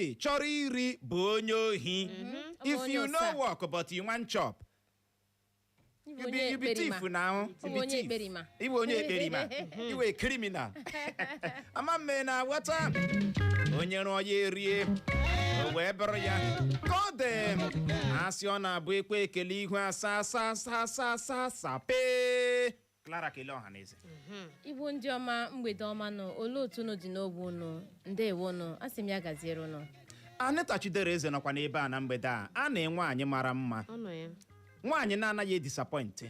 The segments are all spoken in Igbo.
only chọrọ iri bụ onye ohi. If you know work but you want chop, you be thief now. You be thief. Iwe onye ekperima. Iwe criminal. Ama mme na wata. Onye rụọ ya erie. O wee bụrụ ya. God asị ọ na-abụ ekwe ekele ihu asa pe. Clara kele ọhaneze. Igbo ndị ọma mgbede ọma nọ ole otu unu dị n'ogbe unu ndewo nọ asị m ya gaziere unu. Anita Chidera eze nọkwa n'ebe a na mgbede a na-enwe anyị mara mma. Nwaanyị na-anaghị disappoint.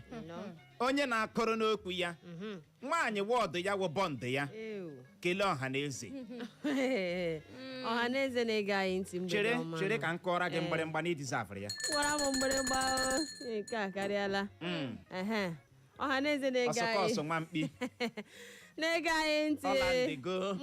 Onye na-akọrọ n'okwu ya. Nwaanyị wọdụ ya wụ bọndụ ya. Kele ọhaneze. Ọhaneze na-ege anyị ntị mgbede ọma. Chere ka m kọọrọ gị mgbịrịmgba na idizavụrụ ya. Kwara m mgbịrịmgba nke a karịala. Ọhaneze na-ege anyị. Ọsọ nwa mkpi. Na-ege anyị ntị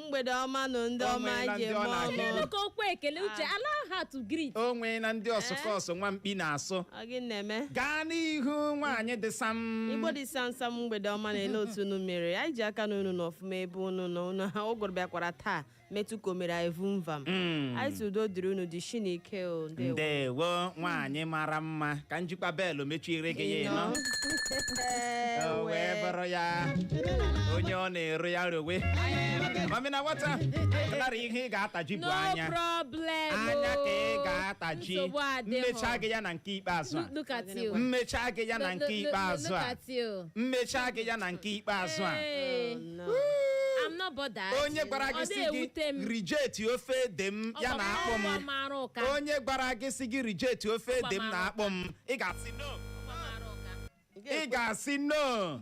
mgbede ọma nụ ndị ọma ji eme ọnụ. Ka okwu ekele uche allow her to greet. O nwee na ndị ọsọ nwa mkpi na-asụ. Gị na-eme. Gaa n'ihu nwaanyị dị sam. Igbo dị sam mgbede ọma na-ele otu unu mere. Anyị ji aka n'unu n'ọfụma ebe unu nọ. Ụgụrụ bịakwara taa metụ komere evumvam. Anyị si udo dịrị unu dị Chineke o. Ndewo nwaanyị mara mma ka njikwa belu mechiere gị ya nọ. O wee bụrụ ya onye ọ na-ere ya rowe. Mamina wata Clara ihe ị ga-ataji bụ anya. No problem. Anya ka ị ga-ataji. Mmecha gị ya na nke ikpeazụ a. Look at you. Mmecha gị ya na nke ikpeazụ a. Mmecha gị ya na nke ikpeazụ a. I'm not bothered. Onye gwara gị si gị reject ofe ede m ya na akpụ m. Onye gwara gị si gị reject ofe ede m na akpụ m. Ị ga-asị no. Ị ga-asị no.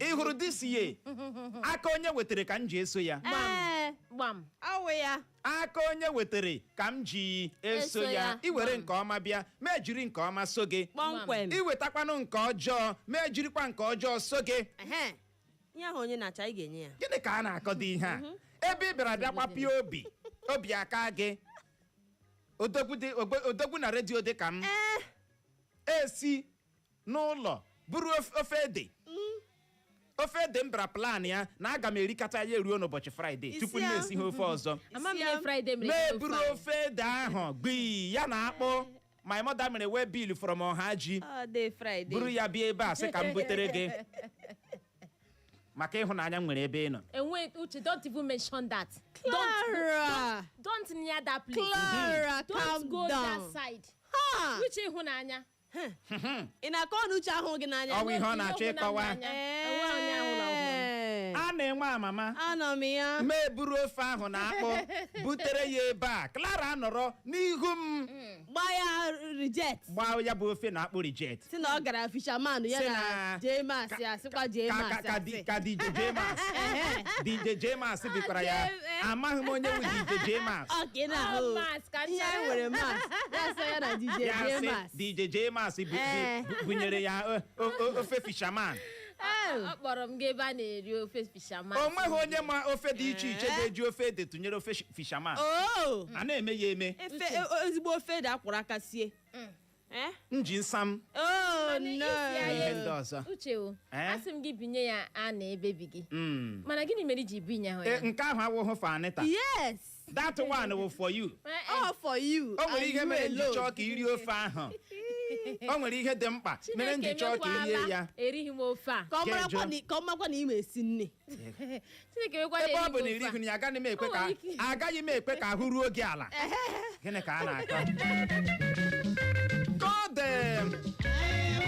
Ị hụrụ this year. Aka onye wetere ka m ji eso ya. Gbam. Awe ya. Aka onye wetere ka m ji eso ya. I were nke ọma bịa, ma ejiri nke ọma so gị. Kpọmkwem. I wetakwanụ nke ọjọọ, ma ejirikwa nke ọjọọ so gị. Ihe ahụ onye na-acha ị ga-enye ya. Gịnị ka a na-akọdo ihe a? Ebe ị bịara bịakwapịa obi aka gị. Odogwu na redio dị ka m. Esi n'ụlọ buru ofe ede. Ofe ede m bịara plan ya na aga m erikata ya eruo n'ụbọchị Fraịde tupu m esi ha ofe ọzọ. Meburu ofe ede ahụ gbii ya na akpụ. My mother mere wee bill from Ọhaji. Buru ya bịa ebe a sị ka m butere gị. Maka ịhụnanya m nwere ebe ị nọ. Uche, don't even mention that. Clara. Don't near that place. Clara, don't go down. that side. Uche ịhụnanya. Ị na-akọ n'uche ahụ gị n'anya. Ọ bụ ihe ọ na-achọ ịkọwa. A na-enwe amama. Anọ m ya. Meburu ofe ahụ na akpụ butere ya ebe a. Clara nọrọ n'ihu m. Gbaa ya reject. Gbaa ya bụ ofe na akpụ reject. Si na ọ gara fisherman ya na James ya sịkwa James. Ka DJ James. DJ James bikwara ya. Amaghị m onye wụ DJ James. Okay na o. Ihe nwere mas. Ya sị ya na DJ James. DJ James bunyere ya ofe fisherman. Akpọrọ m gị ebe a na-eri ofe fisherman. O nweghị onye ma ofe dị iche iche ga-eji ofe ede tụnyere ofe fisherman. A na-eme ya eme. Ezigbo ofe ede akwụrụ aka sie. Nji nsam. Ihe ndị ọzọ. Uche o, asị m gị binye ya a na ebebi gị. Mana gịnị mere iji binye ahụ ya? Nke ahụ awụghụ for Anita. Yes. That one was for you. All for you. O nwere ihe mere nji chọọ ka iri ofe ahụ. O nwere ihe dị mkpa mere nji chọọ ka irie ya. Erighị m ofe a. Ka ọ makwa na ị ma esi nne. Chineke mekwa na ebe ọ bụ na irighị ya agaghị m ekwe ka ahụ ruo gị ala. Gịnị ka a na-akọ?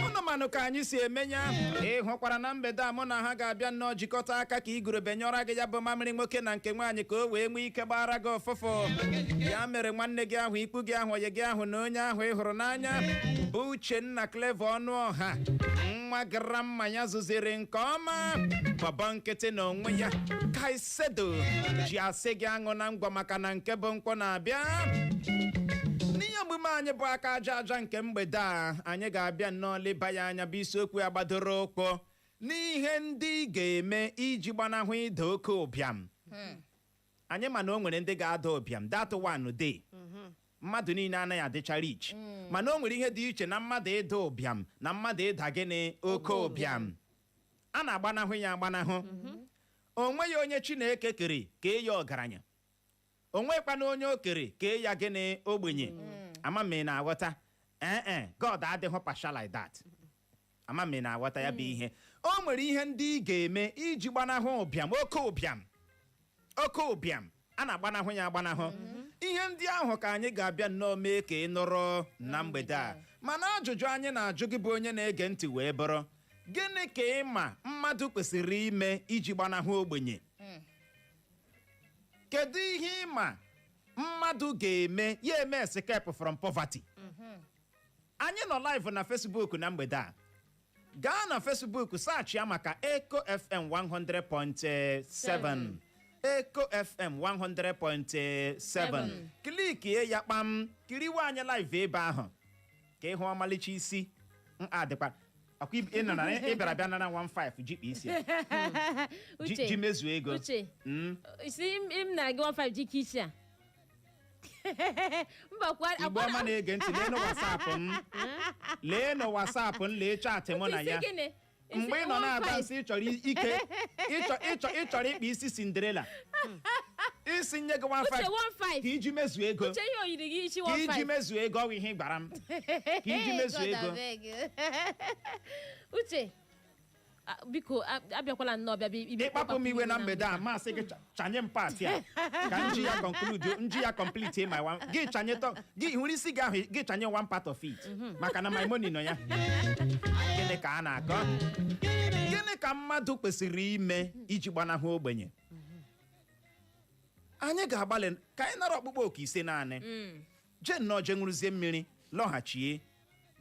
Ụnụ manụ ka anyị si emenya. Ị hụkwara na mgbede a mụ na ha ga-abịa nnọọ jikọta aka ka igurube nyọrọ gị ya bụ mamịrị nwoke na nke nwaanyị ka o wee nwee ike gbara gị ọfụfụ. Ya mere nwanne gị ahụ, ikwu gị ahụ, onye gị ahụ na onye ahụ ị hụrụ n'anya bụ Uchenna Clever Ọnụọha. Nwa gara mmanya zụziri nke ọma gbaba nkịtị na onwe ya. Kaisedo ji asị gị aṅụ na ngwa maka na nke bụ nkwọ na-abịa. N'ihe omume anyị bụ aka aja aja nke mgbede a, anyị ga-abịa nnọọ leba ya anya bụ isiokwu ya gbadoro ụkwụ n'ihe ndị ga-eme iji gbanahụ ịda oke ụbịam. Anyị ma na o nwere ndị ga-ada ụbịam, that one day. Mmadụ niile anaghị adịcha rich, mana o nwere ihe dị iche na mmadụ ịda ụbịam na mmadụ ịda gịnị oke ụbịam. A na-agbanahụ ya agbanahụ. O nweghị onye Chineke kere ka e ya ọgaranya. onwekwana onye okere kee ya gịnị ogbenye ama m na aghọta God adịghị partial like that ama m na aghọta ya bụ ihe o nwere ihe ndị ị ga-eme iji gbanahụ ụbịam oke ụbịam a na-agbanahụ ya agbanahụ ihe ndị ahụ ka anyị ga-abịa nnọọ mee ka ị nụrụ na mgbede a mana ajụjụ anyị na-ajụ gị bụ onye na-ege ntị wee bụrụ gịnị ka ị ma mmadụ kwesịrị ime iji gbanahụ ogbenye kedu ihe ị ma mmadụ ga-eme ya eme escape from poverty anyị nọ live na Facebook na mgbede a gaa na Facebook search ya maka Eco FM 100.7 Eco FM 100.7 klikie ya kpam kiriwe anyị live ebe ahụ ka ịhụ ọmalịcha isi adịkwa akwa ị nọ na ịbịara bịa nara 15 jikpa isi ji mezuo ego Uche isi m na gị 15 jikpa isi a Igbo ọma na-ege ntị lee na WhatsApp m lee chaatị mụ na ya mgbe ị nọ na-aga nsị ịchọrọ ịkpa isi Cinderella isi nye gị 15 ka iji mezuo ego ka iji mezuo ego ọwụ ihe gbara m ka iji mezuo ego Uche biko abịakwala nnọọ bịa ịkpapụ m iwe na mgbede a masị gị chanye m paatị a ka nji ya complete my one gị chanye gị hụrụ isi gị ahụ gị chanye one part of it maka na my money nọ ya gịnị ka a na-akọ gịnị ka mmadụ kwesịrị ime iji gbanahụ ogbenye anyị ga-agbalị ka anyị nara ọkpụkpọ oku ise naanị jee nnọọ jee ṅụrụzie mmiri lọghachie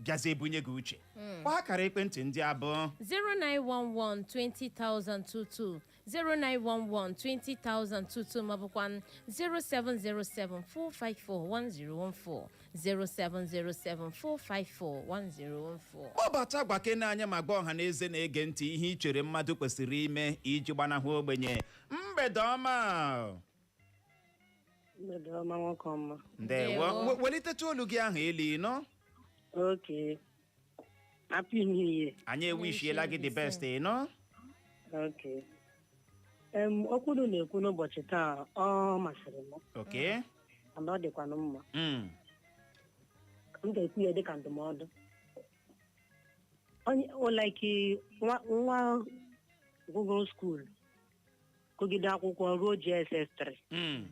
bịazie ebunye gị uche kpọọ akara ekwentị ndị abụọ 0911-20,022 0911-20,022 maọbụkwa 0707-454-1014 0707-454-1014 kpọbata gwakene anya ma gwa ọha na eze na-ege ntị ihe ị chere mmadụ kwesịrị ime iji gbanahụ ogbenye mgbede ọma nwoke ọma ndewo welitecha olu gị ahụ eli nọ Okay. Happy New Year. anyị ewishiela gị the best nọ Okay. Okwu na-ekwu n'ụbọchị taa ọ masịrị m. Okay. Ọ dịkwanụ mma. M ga-ekwu ya dịka ndụmọdụ. Like nwa Google School kụgide akwụkwọ ruo JSS 3.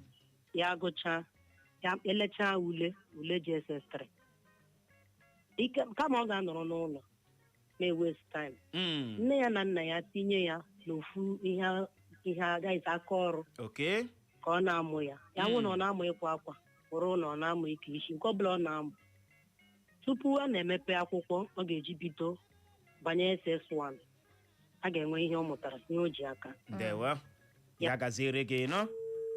Ya gụchaa ya elechaa ule JSS 3. Kama ọ ga-anọrọ n'ụlọ na-waste time nne ya na nna ya tinye ya n'ofu ihe agaghị aka ọrụ ka ọ na-amụ ya nwụ na ọ na-amụ ịkwa akwa bụrụ na ọ na-amụ ike isi nke ọbụla ọ na-amụ tupu a na-emepe akwụkwọ ọ ga-eji bido banye SS1 a ga-enwe ihe ọ mụtara ihe o ji aka ndewo ya gaziere gị nọ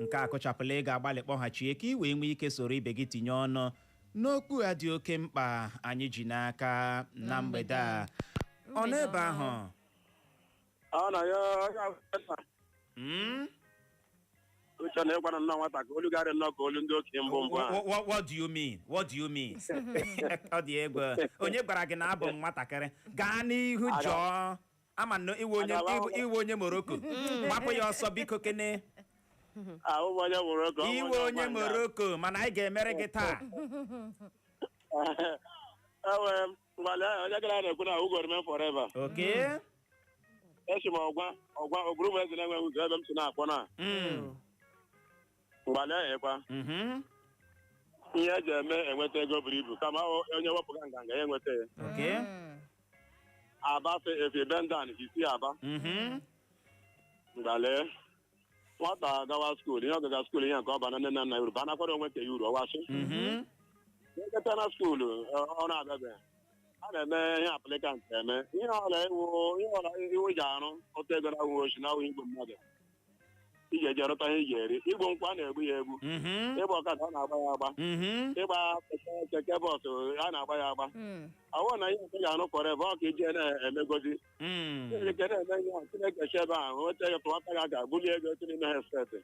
nke a kụchapụla ị ga-agbalị kpọghachie ka ị wee nwee ike soro ibe gị tinye ọnụ n'okwu a dị oke mkpa anyị ji n'aka na mgbede a ọ n'ebe ahụ uche na ịgwana nnọọ nwata ka olu garị nnọọ ka olu ndị okenye mbụ mbụ what do you mean ọ dị egwu onye gwara gị na abụ m nwatakịrị gaa n'ihu jụọ ama na iwe onye Morocco gbapụ ya ọsọ biko kene iwe onye Morocco mana anyị ga-emere gị taa onye gara na-ekwu na ugoro men forever echi m ọgwa ogburu m eze na-enweghị ụzọ ebe m si na-akpọ na mgbalị ahịkwa ihe eji eme enweta ego buru ibu kama onye wepụga nganga ya enweta ya aba efe bendan isi aba mgbalị nwata gawa skuul ihe ọgaga skuul ihe nke ọba na nne na nna uru ba nakwara onwe ka ya uru ọwasị nketa na skuulu ọ na-abịabe a na-eme ihe aplikant eme ihe ọla iwu ji arụ ọta ego na uwe ochi na awụ igwe mmadụ iji eji arụta ihe iji eri igbo nkwụ a na-egbu ya egbu ịgba ọkada a na-agba ya agba ịgba keke bọọsụ a na-agba ya agba ọwụ na ihe nke ga-arụ kọrọ ebe ọ ka iji na-emegozi ike na-eme ihe a Chineke chi ebe ahụ nweta ya tụwata ya ga-abụli ego otu n'ime ha steti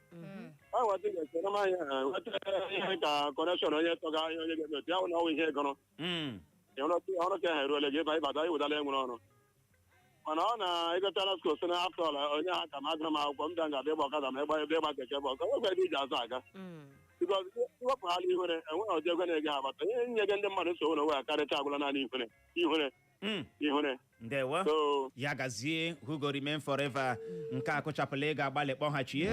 ọ nweta ga-esere m anya nweta ihe ka kọnekshọn onye tọga ihe onye ga-eme otu ya wụ na ọwụ ihe gọrọ ọrụ ka ha eruole gị ịba ịbada iwedala enwere ọrụ mana ọ na-egotara skul si na afọ ọla onye ha ka m agụrụ m akwụkwọ m bịa nga abịa ịgba ọkada ma ịgba ebe ịgba keke bọs onwekwe ebe iji azụ aga because iwepụ ha n'ihure enweghị ọjọọ ego na-ege ha agbata ihe nye ndị mmadụ nsogbu na onwe karịcha agwụla naanị ihure. Ndewo. Ya gazie who go remain forever. Nke akụchapụla ị ga-agbalị kpọghachie.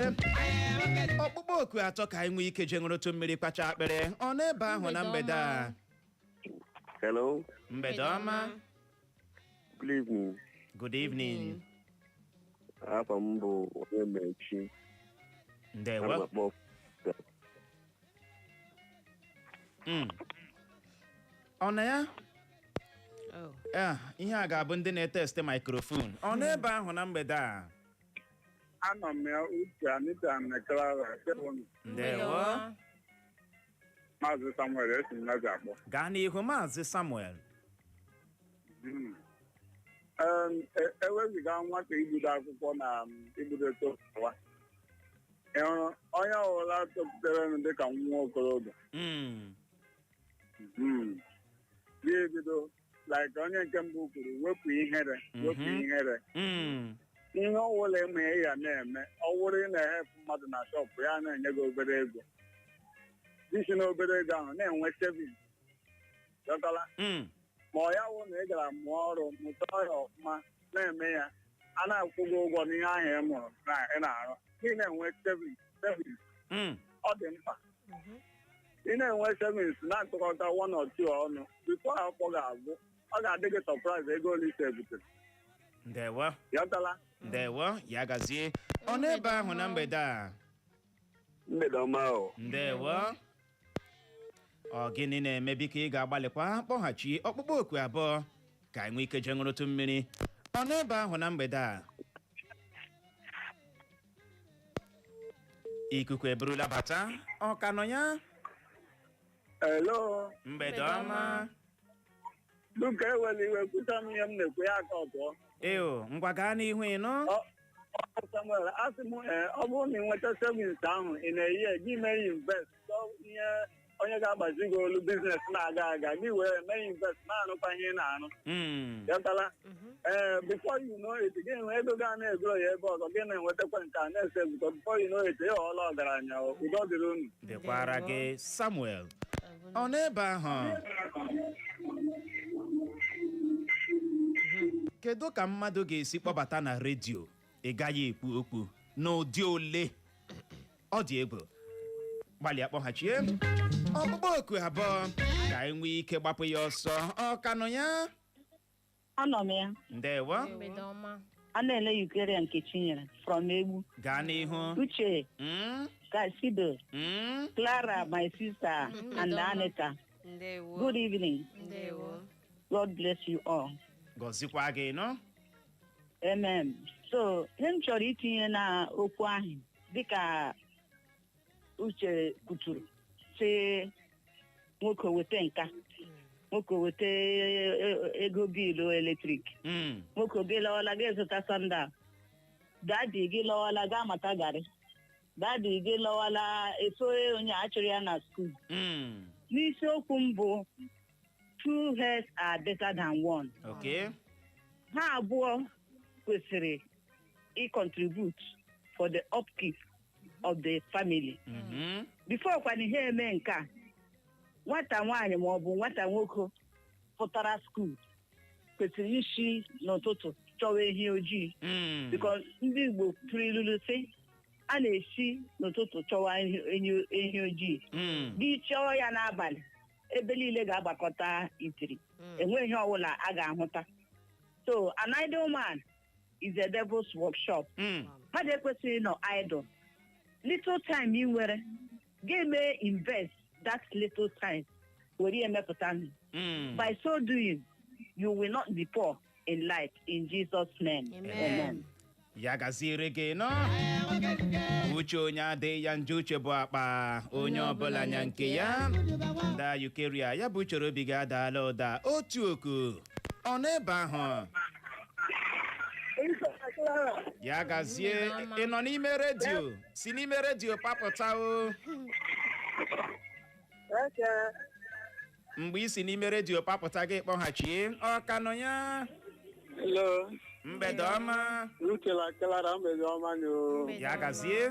Ọkpụkpọ oku atọ ka anyị nwee ike je ṅụrụtụ mmiri kpacha akpịrị. Ọ n'ebe ahụ na mgbede a. Hello. Mgbede ọma. Good evening. Good evening. Afọ m bụ onye mechi. Ndewo. Ọ na ya? Ihe a ga-abụ ndị na-eteste microphone. Ọ n'ebe ahụ na mgbede a. Anọ m ya uche Anita Mekara. Ndewo. Maazị Samuel esi m nazi akpọ. Gaa n'ihu Maazị Samuel. Eweziga nwata ibudo akwụkwọ na ibudo towa. Onye ọbụla topụtara dịka nwa okorobịa. Ga-ebido like onye nke mbụ kwuru wepụ ihere. Ihe ọwụla eme ya na-eme ọ wụrụ ị na-ehepụ mmadụ na shọpụ ya na-enye gị obere ego isi na obere ego ahụ na-enwe sevins dọtala ma ọ ya wụ na ị gara mụọ ọrụ mụta ọya ọfụma na-eme ya a na-akwụ gị ụgwọ n'ihe ahụ ị mụrụ na ị na-arụ ị na-enwe sevins ọ dị mkpa ị na-enwe sevins na-atụkọta one or two ọnụ bifo akwụkwọ ga-agwụ ọ ga-adị gị sọpraịz ego ole ise butere. Ndewo. Yọtala. Ndewo, ya gazie. Ọ n'ebe ahụ na mgbede a. Mgbede ọma o. Ndewo. Ọ gịnị na-eme biko ị ga-agbalịkwa kpọghachi ọkpụkpọ oku abụọ ka anyị nwee ike je ṅụrụtụ mmiri. Ọ n'ebe ahụ na mgbede a. Ikuku eburula bata. Ọ ka nọ ya? Hello. Mgbede ọma. Luka eweli iwe kwuta m ihe m na-ekwe ya aka ọtọ. Ngwa gaa n'ihu ịnụ. Samuel, asị m ọ bụrụ na ị nweta sevins ahụ ị na-eyi gị mee invest ihe onye ga-agbazi gị olu biznes na-aga aga gị wee mee invest na-arụkwa ihe ị na-arụ. Yọtala. Before you know it, gị nwee ego gaa na-egoro ya ebe ọzọ gị na-enwetakwa nke a na-ese bụkọ before you know it ị ghọọla ọgaranya udo dịrị unu. Dịkwara gị Samuel. Ọ n'ebe ahụ. Kedu ka mmadụ ga-esi kpọbata na redio ị gaghị ekwu okwu n'ụdị ole ọ dị egwu gbalịa kpọghachie ọkpụkpọ oku abụọ ka anyị nwee ike gbapụ ya ọsọ. Ọ ka nọ ya? Anọ m ya. Ndewo. A na-ele Ukraine nke Chinyere from Egbu. Gaa n'ihu. Uche. Kasido. Clara, my sister, and Anita. Good evening. God bless you all. Gọzikwa gị nọ. Amen. So, ihe m chọrọ itinye na okwu ahụ dịka Uche kwuturu sị nwoke weta nka, nwoke weta ego bilu eletrik, nwoke gị lawala gị zụta sandal, dadi gị lawala gaa mata garị, dadi gị lawala eso onye achọrọ ya na skuul. N'isiokwu m bụ two heads are better than one. Okay. Ha abụọ kwesịrị contribute for the upkeep of the family. Before kwana ihe eme nke a, nwata nwaanyị ma ọ bụ nwata nwoke pụtara skuul kwesịrị isi n'ụtụtụ chọwa ehi ojii. Because ndị Igbo tụrụ ilulu sị a na-esi n'ụtụtụ chọwa ehi ojii. Gị chọọ ya n'abalị ebe niile ga-agbakọta itiri enweghị ọbụla a ga-ahụta. So an idle man is a devil's workshop. Mmadụ ekwesịghị nọ idle. Little time ị nwere ga-eme invest that little time were emepụta. By so doing, you will not be poor in life in Jesus' name. Amen. Ya gaziere gị nọ. Uche onye adịghị ya nje uche bụ akpa onye ọbụla nya nke ya. Da Yukeria ya bụ uchere obi gị adaala ụda otu oku. Ọ n'ebe ahụ. Ya gazie ị nọ n'ime redio si n'ime redio papụta o. Mgbe ị si n'ime redio papụta gị kpọghachie ọ ka nọ ya. Hello. Mgbede ọma. Clara mgbede ọma no. Ya gazie.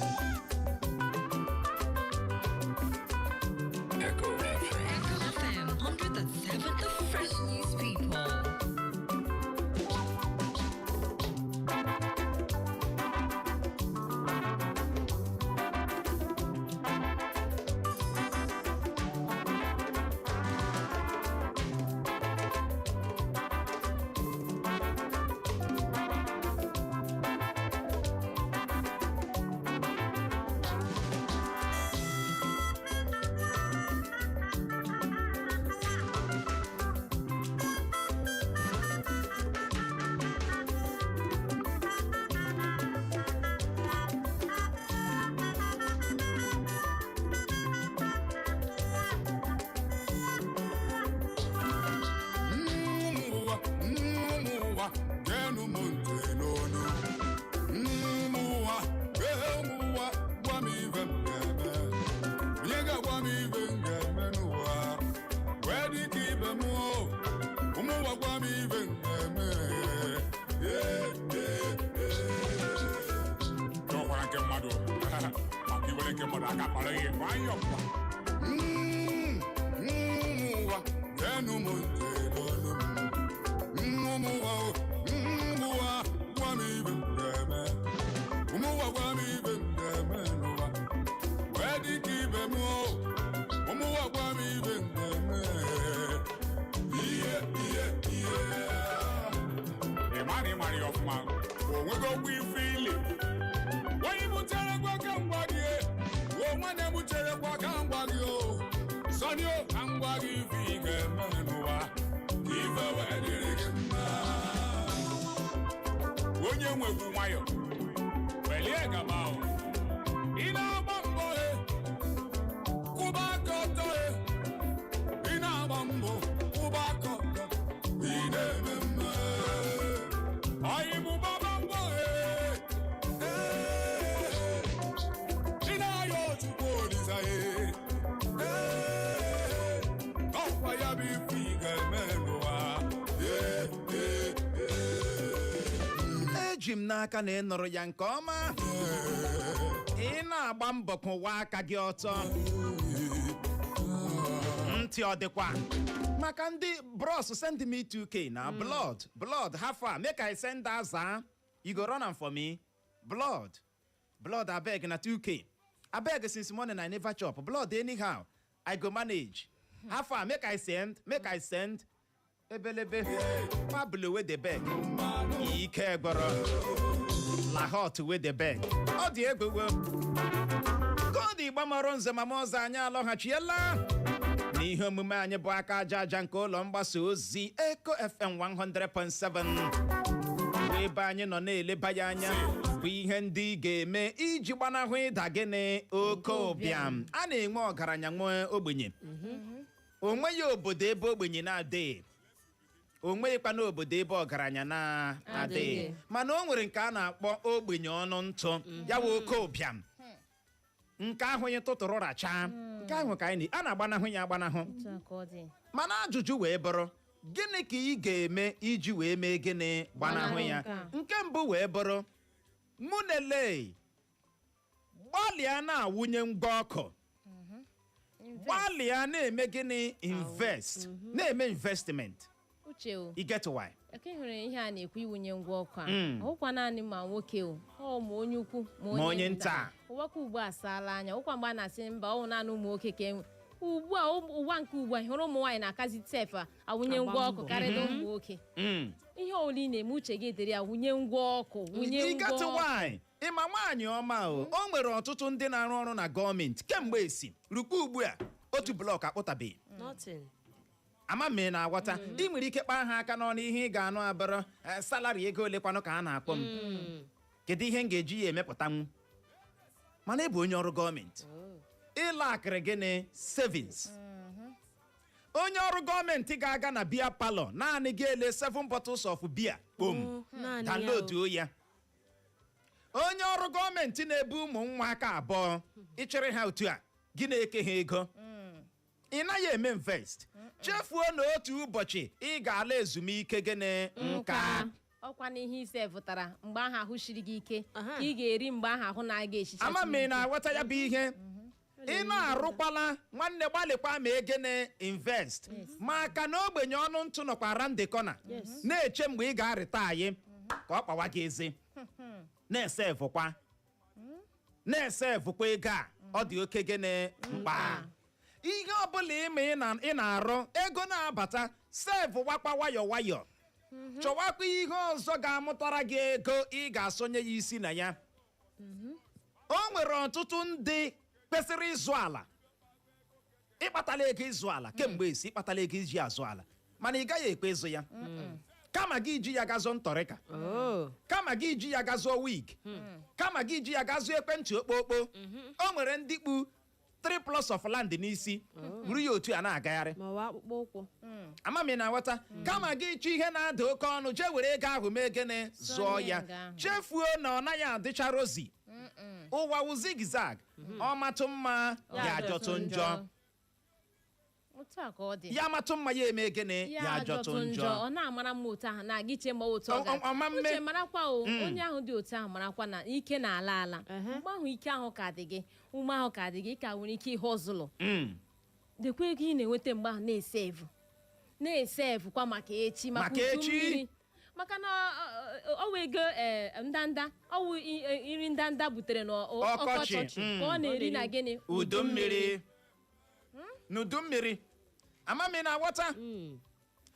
Echo FM 100.7, the fresh news people. eji m n'aka na ị nụrụ ya nke ọma ị na-agba mbọ kwụwa aka gị ọtọ ntị ọ dịkwa maka ndị bros send me 2k na blood half a make I send aza you go run am for me blood abeg na 2k abeg since morning I never chop blood anyhow I go manage half a make I send ebelebe pablo with the bag ike gboro la hot with the bag ọ dị egbewo kodi gbamaro nze mama ọzọ anyị alọghachiela n'ihe omume anyị bụ aka aja nke ụlọ mgbasa ozi Echo FM 100.7 ebe anyị nọ na-eleba ya anya bụ ihe ndị ga-eme iji gbanahụ ịda gịnị oke ụbịam a na-enwe ọgaranya nwe ogbenye onweghị obodo ebe ogbenye na-adịghị, onweghịkwa n'obodo ebe ọgaranya na-adịghị, mana o nwere nke a na-akpọ ogbenye ọnụ ntụ, ya wụ oke ụbịam, nke ahụ onye tụtụrụ rachaa, nke ahụ ka anyị a na-agbanahụ ya agbanahụ. Mana ajụjụ wee bụrụ, gịnị ka ị ga-eme iji wee mee gịnị gbanahụ ya? Nke mbụ wee bụrụ, mụ na-ele gbalịa na-awụnye ngwa ọkụ, gbalịa na-eme gịnị invest, na-eme investment. You get why? Eke hụrụ ihe a na-ekwu iwunye ngwa ọkụ a, ọkwa naanị ma nwoke o ma onye ukwu ma onye nta. Ụwakwa ugbu a saala anya, ụkwa mgbe a na-asị mba ọ naanị ụmụ nwoke ka enwe. Ugbu a ụwa nke ugbu a hụrụ ụmụ nwaanyị na-akazi tefa awụnye ngwa ọkụ karịa ụmụ nwoke. Ihe ole na-eme uche gị dịrị awụnye ngwa ọkụ, wụnye ngwa ọkụ. Ịma nwaanyị ọma o nwere ọtụtụ ndị na-arụ ọrụ na gọọmenti kemgbe esi rukwa ugbu a otu blọk akpụtabeghị. Ama m na-agwata ị nwere ike kpaa ha aka n'ọnụ ihe ị ga-anụ abụrụ salari ego olekwanụ ka a na-akpọ m, kedu ihe m ga-eji ya emepụtanwu? Mana ịbụ onye ọrụ gọọmenti, ịlakịrị gịnị savings. Onye ọrụ gọọmenti ga-aga na biya palọ naanị ga ele 7 bottles of beer kpom download ya. Onye ọrụ gọọmenti na-ebu ụmụ nwa aka abụọ ịchịrị ha otu a gị na-eke ha ego, ị naghị eme invest. Chefuo na otu ụbọchị ị ga-ala ezumike gịnị nka. Ọkwa n'ihe ise vụtara mgbe ahụ ahụ shiri gị ike ka ị ga-eri mgbe ahụ ahụ na-aga echiche. Ama m na-aghọta ya bụ ihe. Ị na-arụkwala nwanne gbalịkwa ma egene invest, maka na ogbenye ọnụ ntụ nọkwara ndekọna na-eche mgbe ị ga-arịta anyị ka ọ kpawa gị ezi. Na-esevụkwa ego a, ọ dị oke gịnị mkpa. Ihe ọbụla ị na-arụ ego na-abata, sevụwakwa nwayọ nwayọ, chọwakwa ihe ọzọ ga-amụtara gị ego ị ga-asonye ya isi na ya. O nwere ọtụtụ ndị kwesịrị ịzụ ala, ịkpatala ego ịzụ ala kemgbe esi ịkpatala ego iji azụ ala, mana ị gaghị ekwe ịzụ ya. Kama gị iji ya gazụ ntọrịka, kama gị iji ya gazụ wig, kama gị iji ya gazụ ekwentị okpokpo, o nwere ndị kpu 3 plots of land n'isi buru ya otu a na-agagharị. Ama m na-aghọta, kama gị ịchọ ihe na-ada oke ọnụ jee were ego ahụ mee gịnị zụọ ya. Chefuo na ọ naghị adịcha rozi, ụwa wụ zigzag, ọ matụ mma ya ajọtụ njọ, ya matụ mma ya eme gịnị ya ajọtụ njọ. Ọ na-amara mma otu ahụ na-aga iche ma otu ọ ga-uche marakwa onye ahụ dị otu ahụ marakwa na ike na-ala ala. Mgbe ahụ ike ahụ ka dị gị, ume ahụ ka dị gị, ka nwere ike ihe ọzụlụ. Dekwa ego ị na-enweta mgbe ahụ na-esevu kwa maka echi, maka udu mmiri, maka na ọwụ ego ndanda, ọwụ iri ndanda butere n'ọkọchị ka ọ na-eri na gịnị udu mmiri. N'udu mmiri ama m na-aghọta.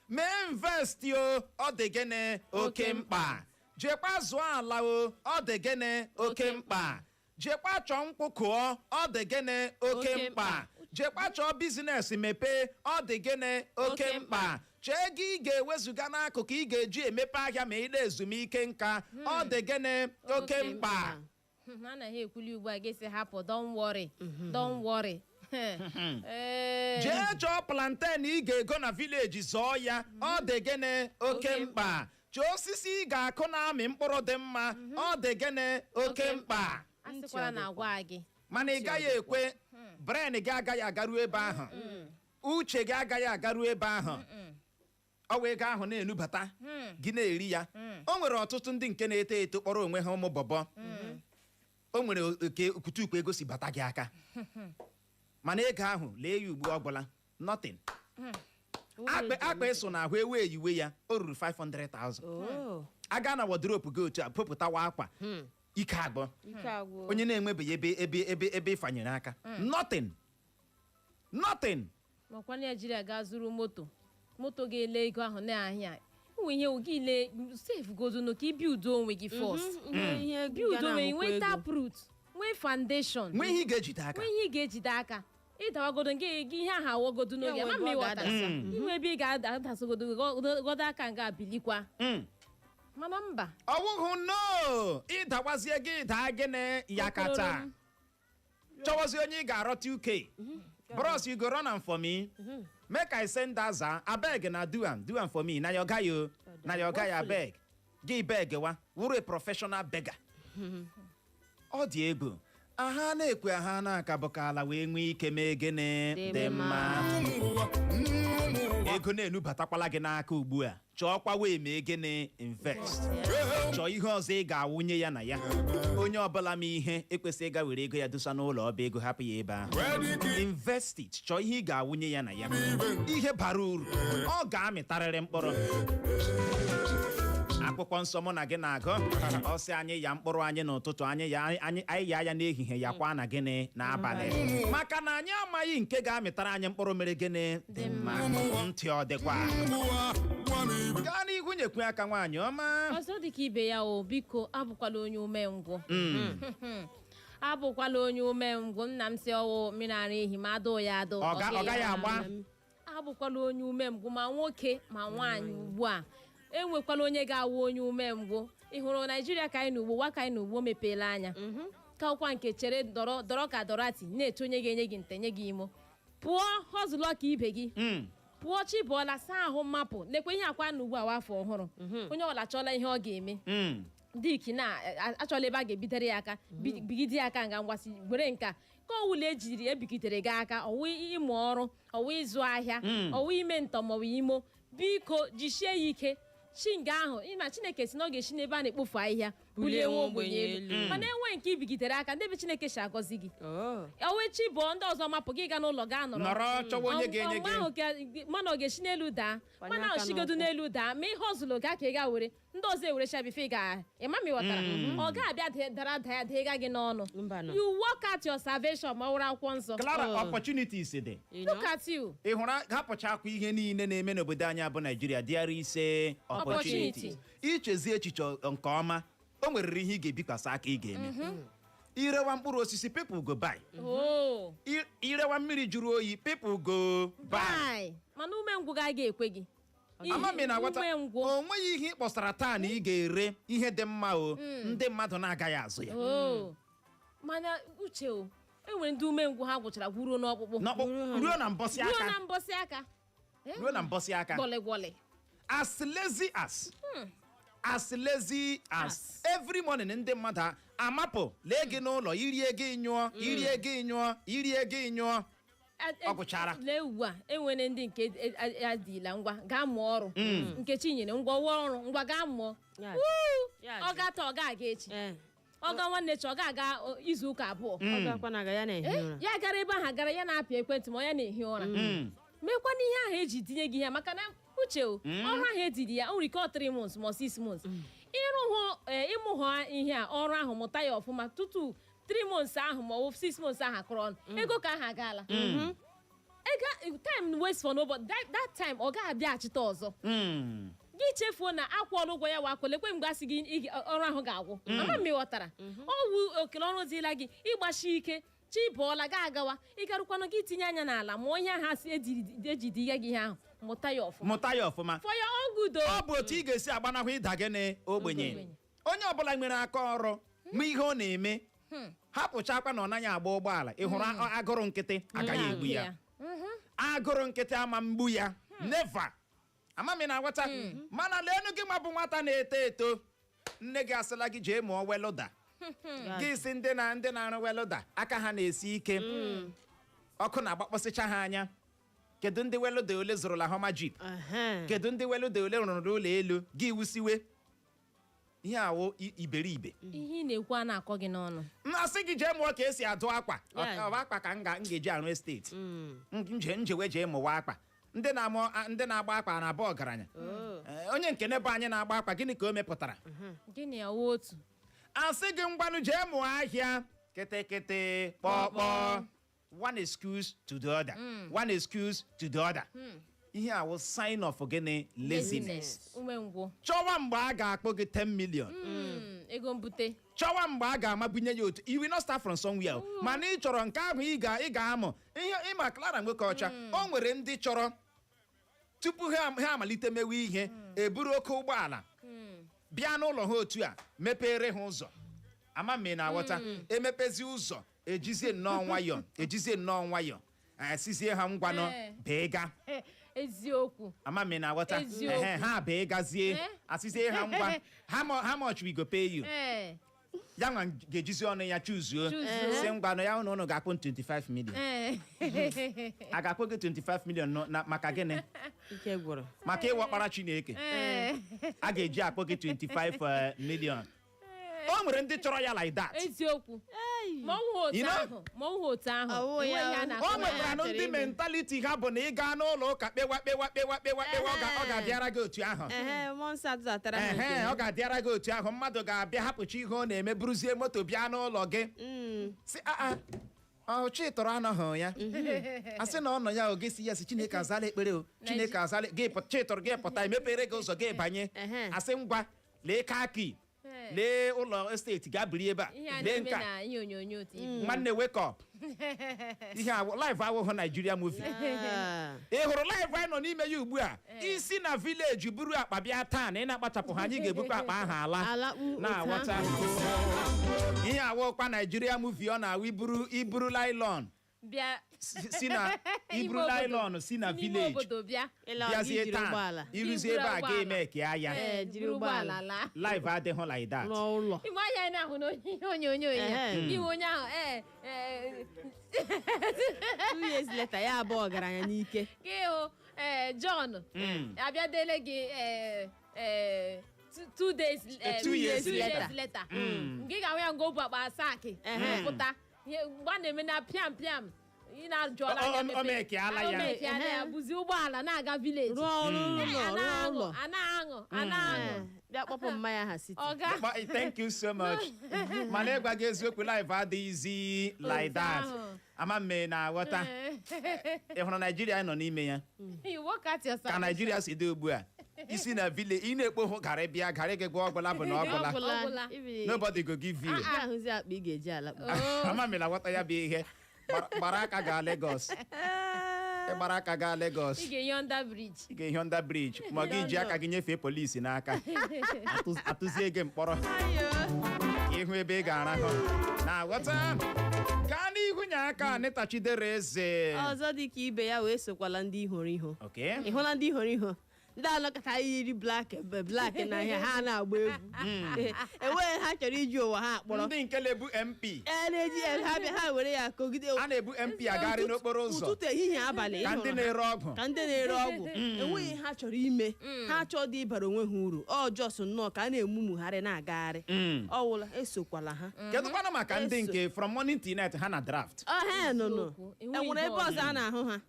Mee invest o, ọ dị gịnị oke mkpa. Jekwa zụọ ala o, ọ dị gịnị oke mkpa. Jekwa chọọ mkpụkụọ, ọ dị gịnị oke mkpa. Jekwa chọọ bizines mepee, ọ dị gịnị oke mkpa. Chee gị ị ga-ewezuga n'akụkụ ị ga-eji emepe ahịa ma ị na-ezumike nka, ọ dị gịnị oke mkpa. Anaghị ekwuli ugbu a ga-esi hapụ, don't worry. Jee chọọ plantain ị ga-ego na vileji zụọ ya, ọ dị gịnị oke mkpa. Chọọ osisi ị ga-akụ na-amị mkpụrụ dị mma, ọ dị gịnị oke mkpa. Asịkwara na agwa gị, mana ị gaghị ekwe, brain gị agaghị agaru ebe ahụ, uche gị agaghị agaru ebe ahụ. Ọ wee ego ahụ na-enubata gị na-eri ya. O nwere ọtụtụ ndị nke na-eto eto kpọrọ onwe ha ụmụ bọbọ. O nwere oke okutukwu ego si bata gị aka, mana ego ahụ lee ya ugbu ọgbụla nothing. Akpa eso na ahụ ewe eyiwe ya o ruru 500,000. Aga na wardrobe gị otu a popụtawa akwa ike agbọ, onye na-enwebeghị ebe ịfanyere aka nothing. makwa Naijiria ga zuru moto ga-ele ego ahụ na-ahịa. Ihe oge ile save gozono ka ibi udo onwe gị first. Bi udo onwe, nwee taproot, nwee foundation, nwee ihe ị ga-ejide aka. Ịdawagodo nke gị ihe ahụ awogodo n'oge ma mme ịghọta inwe ebe ị ga-adasogodo godo aka nga abilikwa. Mana mba ọwụhụ no ịdawazie gị daa gịnị ya kacha chọwazi onye ị ga-arọta UK. Bros, you go run am for me. make I send that abeg na do am for me na your guy abeg gị beg wa wụrụ a professional beggar ọ dị egwu aha na-ekwe aha na-aka bụ ka ala wee nwee ike mee gịnị dị mma ego na-enubatakwala gị n'aka ugbu a chọọkwa wee mee gịnị invest chọọ ihe ọzọ ị ga-awụnye ya na ya onye ọbụla ma ihe ekwesịghị ịga were ego ya dosa n'ụlọ ọba ego hapụ ya ebe ahụ invest it chọọ ihe ị ga-awụnye ya na ya ihe bara uru ọ ga-amịtarịrị mkpụrụ akwụkwọ nsọ mụ na gị na-agụ ọ sị anyị ya mkpụrụ anyị n'ụtụtụ anyị ya ya n'ehihie ya kwa na gịnị n'abalị maka na anyị amaghị nke ga-amịtara anyị mkpụrụ mere gịnị dị mma ntị ọ dịkwa gaa n'ihu nyekwe aka nwaanyị ọma ọzọ dịka ibe ya o biko abụkwala onye umengwụ abụkwala onye umengwụ nna m si ọwụ mmiri ara ehi ma adụ ya adụ ọ gaghị agba abụkwala onye umengwụ ma nwoke ma nwaanyị ugbu a enwekwala onye ga-awụ onye umengwụ ị hụrụ Naijiria ka anyị n'ugbo ụwa ka anyị n'ugbo mepeela anya ka ọkwa nke chere dọrọ ka dọrati na-eche onye ga-enye gị nte nye gị imo pụọ họzụlọ ka ibe gị pụọ chibụọla saa ahụ mmapụ lekwa ihe akwa n'ugbo awa afọ ọhụrụ onye ọbụla chọọla ihe ọ ga-eme diki na-achọla ebe a ga-ebitere ya aka bigide ya aka nga ngwasị were nka ka ọwụla ejiri ebigitere gị aka ọwụ ịmụ ọrụ ọwụ ịzụ ahịa ọwụ ime ntọmọwụ imo biko jisie ya ike chi nga ahụ ịma Chineke si na ọ ga-esi n'ebe a na-ekpofu ahịhịa bulie nwa ogbenye elu mana enwe nke ibigitere aka ndị be Chineke si agọzi gị owechi bụ ndị ọzọ mapụ gị ga n'ụlọ gaa nọrọ chọwa onye ga-enye gị mana ọ ga-esi n'elu daa mana ọ shigodu n'elu daa ma ihe ọzụlụ ga ka ị ga were ndị ọzọ ewerecha bife ga ịma ma ịghọtara ọ ga-abịa dara da ya dịga gị n'ọnụ you work at your salvation ma wụrụ akwụkwọ nsọ Clara opportunities dị look at you ị hụrụ hapụcha akwa ihe niile na-eme n'obodo anyị bụ Naijiria dịara ise opportunities ichezi echiche nke ọma o nweriri ihe ị ga-ebikwasị aka ị ga-eme irewa mkpụrụ osisi people go buy irewa mmiri juru oyi people go buy mana umengwụ ga-ekwe gị amami na agwata o nweghị ihe ị kpọsara taa na ị ga-ere ihe dị mma o ndị mmadụ na-agaghị azụ ya mana uche o enwere ndị umengwụ ha gwụchara gwuruo n'ọkpụkpụ ruo na mbọsị aka gwọlịgwọlị as lazy as every morning ndị mmadụ amapụ lee gị n'ụlọ irie gị nyụọ ọ gwụchara lee ugbu a enwere ndị nke adịla ngwa gaa mụọ ọrụ nke Chinyere ngwa wụọ ọrụ ngwa gaa mụọ ọ gata ọ ga-aga echi ọ ga nwanne chi ọ ga-aga izu ụka abụọ ya gara ebe ahụ gara ya na-apị ekwentị ma ọ ya na-ehi ụra mekwana ihe ahụ eji tinye gị ya maka na uche ọrụ ahụ ediri ya o nwere ike 3 months ma 6 months ịmụghọ ihe a ọrụ ahụ mụta ya ọfụma tutu 3 months ahụ ma 6 months ahụ akụrụ ọnụ ego ka ahụ agaala time waste for nobody that time ọ ga-abịaghachite ọzọ gị chefuo na akwụọla ụgwọ ya wakolekwe mgbe asị gị ọrụ ahụ ga-agwụ ama m ịghọtara ọwụ okele ọrụ dịla gị ịgbashi ike chi bụọla ga-agawa ịgarụkwanụ gị tinye anya n'ala ma onye ahụ asị ejidi ya gị ihe ahụ mụta ya ọfụma for your own good ọ bụ otu ị ga-esi agbanahụ ịda gịnị ogbenye onye ọbụla nwere aka ọrụ ma ihe ọ na-eme hapụchakwa na ọ naghị agba ụgbọala ị hụrụ agụrụ nkịtị agaghị egbu ya agụrụ nkịtị ama mgbu ya never amami na agwata mana leenu gị nwa bụ nwata na-eto eto nne gị asịla gị jee mụọ welụda gị si ndị na-arụ welụda aka ha na-esi ike ọkụ na-agbakpọsịcha ha anya kedu ndị welụda ole zụrụla ha majik kedu ndị welụda ole rụrụ ụlọ elu gị wusiwe ihe awụ iberibe ihe ị na-ekwu a na-akọ gị n'ọnụ mmasị gị jee mụọ ka esi adụ akwa akwa ka m ga-eji arụ esteti njewe jee mụwa akwa ndị na-agba akwa na-abụ ọgaranya onye nke n'ebe anyị na-agba akwa gịnị ka o mepụtara gịnị ya otu asị gị ngwanụ jee mụọ ahịa kịtịkịtị kpọkpọ one excuse to the other one excuse to the other ihe awụ sign of gịnị laziness chọwa mgbe a ga-akpọ gị 10 million ego mbute chọwa mgbe a ga-amabunye ya otu you will not start from somewhere mana ị chọrọ nke ahụ ị ga-amụ ihe ịma Clara nwoke ọcha o nwere ndị chọrọ tupu ha amalite mewe ihe eburu oke ụgbọala bịa n'ụlọ ha otu a mepere ha ụzọ ama m na aghọta emepezi ụzọ ejizie nnọọ nwayọọ sizie ha ngwanụ bega eziokwu ama me na aghọta ha begazie asizie ha ngwa how much we go pay you ya nwa ga-ejizi ọnụ ya chuzuo si ngwanụ ya ụnụ ga-akpụ 25 million a ga-akpụ gị 25 million maka gịnị ike gwụrụ maka ịwakpara Chineke a ga-eji akpụ gị 25 million o nwere ndị chọrọ ya like that eziokwu ma ọ hụ otu ahụ o nwekwara ndị mentality ha bụ na ị gaa n'ụlọ ụka kpewa ọ ga-abịara gị otu ahụ ọ ga-abịara gị otu ahụ mmadụ ga-abịa hapụcha ihe ọ na-eme buruzie moto bịa n'ụlọ gị si Chitọrọ anọghị ya asị na ọ nọ ya oge si ya si Chineke azala ekpere o Chineke azala Chitọrọ gị pụta emepere gị ụzọ gị banye asị ngwa lee kaki lee ụlọ esteti ga-abiri ebe a lee nka nwanne wake up ihe live awụhụ Nigeria movie ị hụrụ live anyị nọ n'ime ya ugbu a isi na village buru akpa bịa taa na ị na-akpachapụ ha anyị ga-ebukwa akpa ahụ ala na-aghọta ihe awụkwa Nigeria movie ọ na-awụ iburu nylon si na iburu nylon si na village bịazie taa iruzie ebe a ga-eme ka ya live adịghị like that igwe anya na-ahụ n'onyonyo ya iwe onye ahụ 2 years later ya abụọ ọgaranya n'ike gị hụ John abịa dele gị 2 years later gị ga-ahụ ya ngo bụ akpa saki pụta mgbe na-eme na pịam ị na-ajụọla ya bụzi ụgbọala na-aga vileji a na-aṅụ bịa kpọpụ mmanya ha site thank you so much mana ịgwa gị eziokwu live adịghịzi like that ama mme na aghọta ị hụrụ Naijiria nọ n'ime ya ka Naijiria si dị ugbu a isi na village ị na-ekpohụ garị bịa garị gị gwa ọgwụla bụ na ọgwụla nobody go give you ahụzi akpa ị ga-eji alakpụ ama mme na aghọta ya bụ ihe gbara aka gaa Lagos ịgbara aka gaa Lagos ị ga-ehi under bridge ma gị ji aka gị nyefee polisi n'aka atụzie gị mkpọrọ ka ịhụ ebe ị ga-arahụ na-aghọta gaa n'ihu nye aka nịtachidere eze ọzọ dị ka ibe ya wee sokwala ndị ihoro iho Okay. ị hụla ndị ihoro iho ndị anọkọta yiri black n'ahịa ha na-agba egwu enweghị ha chọrọ iji ụwa ha akpọrọ ndị nke na-ebu MP na-eji ha were ya kogide a na-ebu MP agagharị n'okporo ụzọ ụtụtụ ehihie abalị ka ndị na-ere ọgwụ enweghị ha chọrọ ime ha chọọ dị ịbara onwe ha uru ọ jọs nnọọ ka a na-emumugharị na-agagharị ọwụla esokwala ha kedụkwanụ maka ndị nke from morning to night ha na draft enwere ebe ọzọ a na-ahụ ha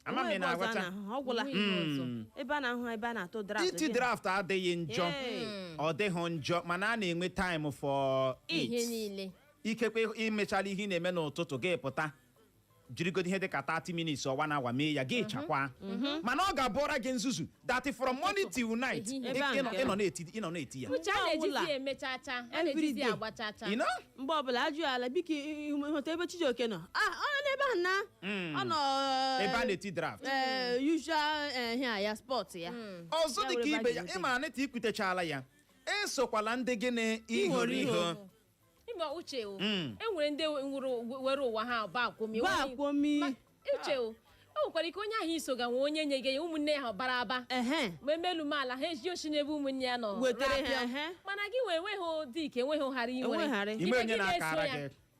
amami na agwata ọgwụla ebe a na-ahụ ebe a na-atụ draft iti draft adịghị njọ ọ dịghị njọ mana a na-enwe time for it ikekwe imechala ihe ị na-eme n'ụtụtụ gị pụta jirigodi ihe dịka 30 minutes ọwa na awa mee ya gị chakwa mana ọ ga-abụra gị nzuzu that from morning till night ịnọ na-eti ya mgbe ọbụla ajụ ala biko hụta ebe Chijioke nọ ọ n'ebe ahụ na ọ nọ ebe a na-eti draft usual ya sport ya ọzọ dịka ibe ya ịma na ikwutechala ya esokwala ndị gị na ihoro iho ịma uche enwere ndị were ụwa ha ba akwomi uche o nwekwara ike onye ahụ iso ga nwe onye nye gị ụmụnne ha bara aba ma emelumala ha eji ochi n'ebe ụmụnne ya nọ mana gị wee enweghị dị ike enweghị ghara ime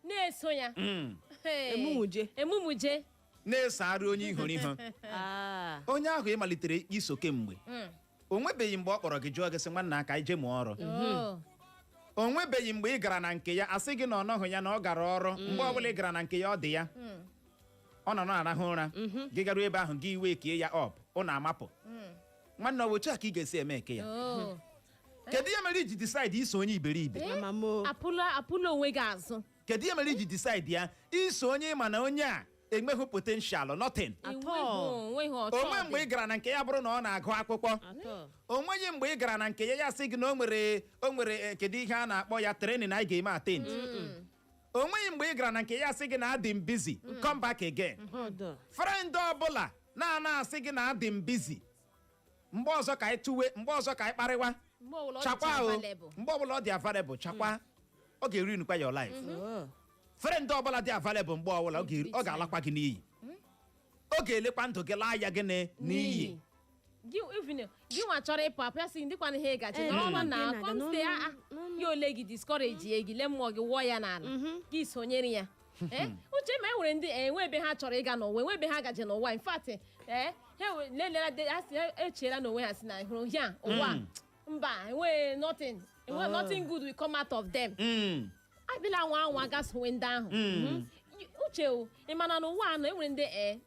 na-eso ya emumuje na-esogharị onye ihoro iho onye ahụ ị malitere iso kemgbe o nwebeghị mgbe ọ kpọrọ gị jụọ gị sị nwanna aka ije mụọ ọrụ o nwebeghị mgbe ị gara na nke ya asị gị na ọ nọghị ya na ọ gara ọrụ mgbe ọbụla ị gara na nke ya ọ dị ya ọ nọ na-arahụ ụra gị garuo ebe ahụ gị iwe kie ya ọp ọ na-amapụ nwanne ọ wụcha ka ị ga-esi eme eke ya kedu ihe mere iji decide iso onye iberibe apụla onwe gị azụ kedu ihe mere iji decide ya iso onye ịma na onye a enweghị potential nothing onwe mgbe ị gara na nke ya bụrụ na ọ na-agụ akwụkwọ onweghị mgbe ị gara na nke ya sị gị na o nwere kedu ihe a na-akpọ ya training anyị ga-eme attend onweghị mgbe ị gara na nke ya sị gị na adị m busy come back again friend ọbụla na-asị gị na adị m busy mgbe ọzọ ka anyị tụwe mgbe ọzọ ka anyị kparịwa chakwa o mgbe ọbụla ọ dị available chakwa ọ ga-eri nukwa your life friend ọbụla dị available mgbe ọbụla ọ ga-alakwa gị n'iyi ọ ga-elekwa ndụ gị laa ya gịnị n'iyi. Gị nwa chọrọ ịpụ apụ ya sị ndịkwa na ihe gaji n'ọnwa na kọmste ya ole gị discourage gị lee mmụọ gị wụọ ya n'ala gị sonyere ya. Uche ma enwere ndị enwe ebe ha chọrọ ịga n'ụwa enwe ebe ha gaje n'ụwa in fact ha echeela n'onwe ha si na hụrụ ya ụwa mba enwe nothing good will come out of them. Abịala nwa ga sowe ndị ahụ. Uche ị mana n'ụwa anọ enwere ndị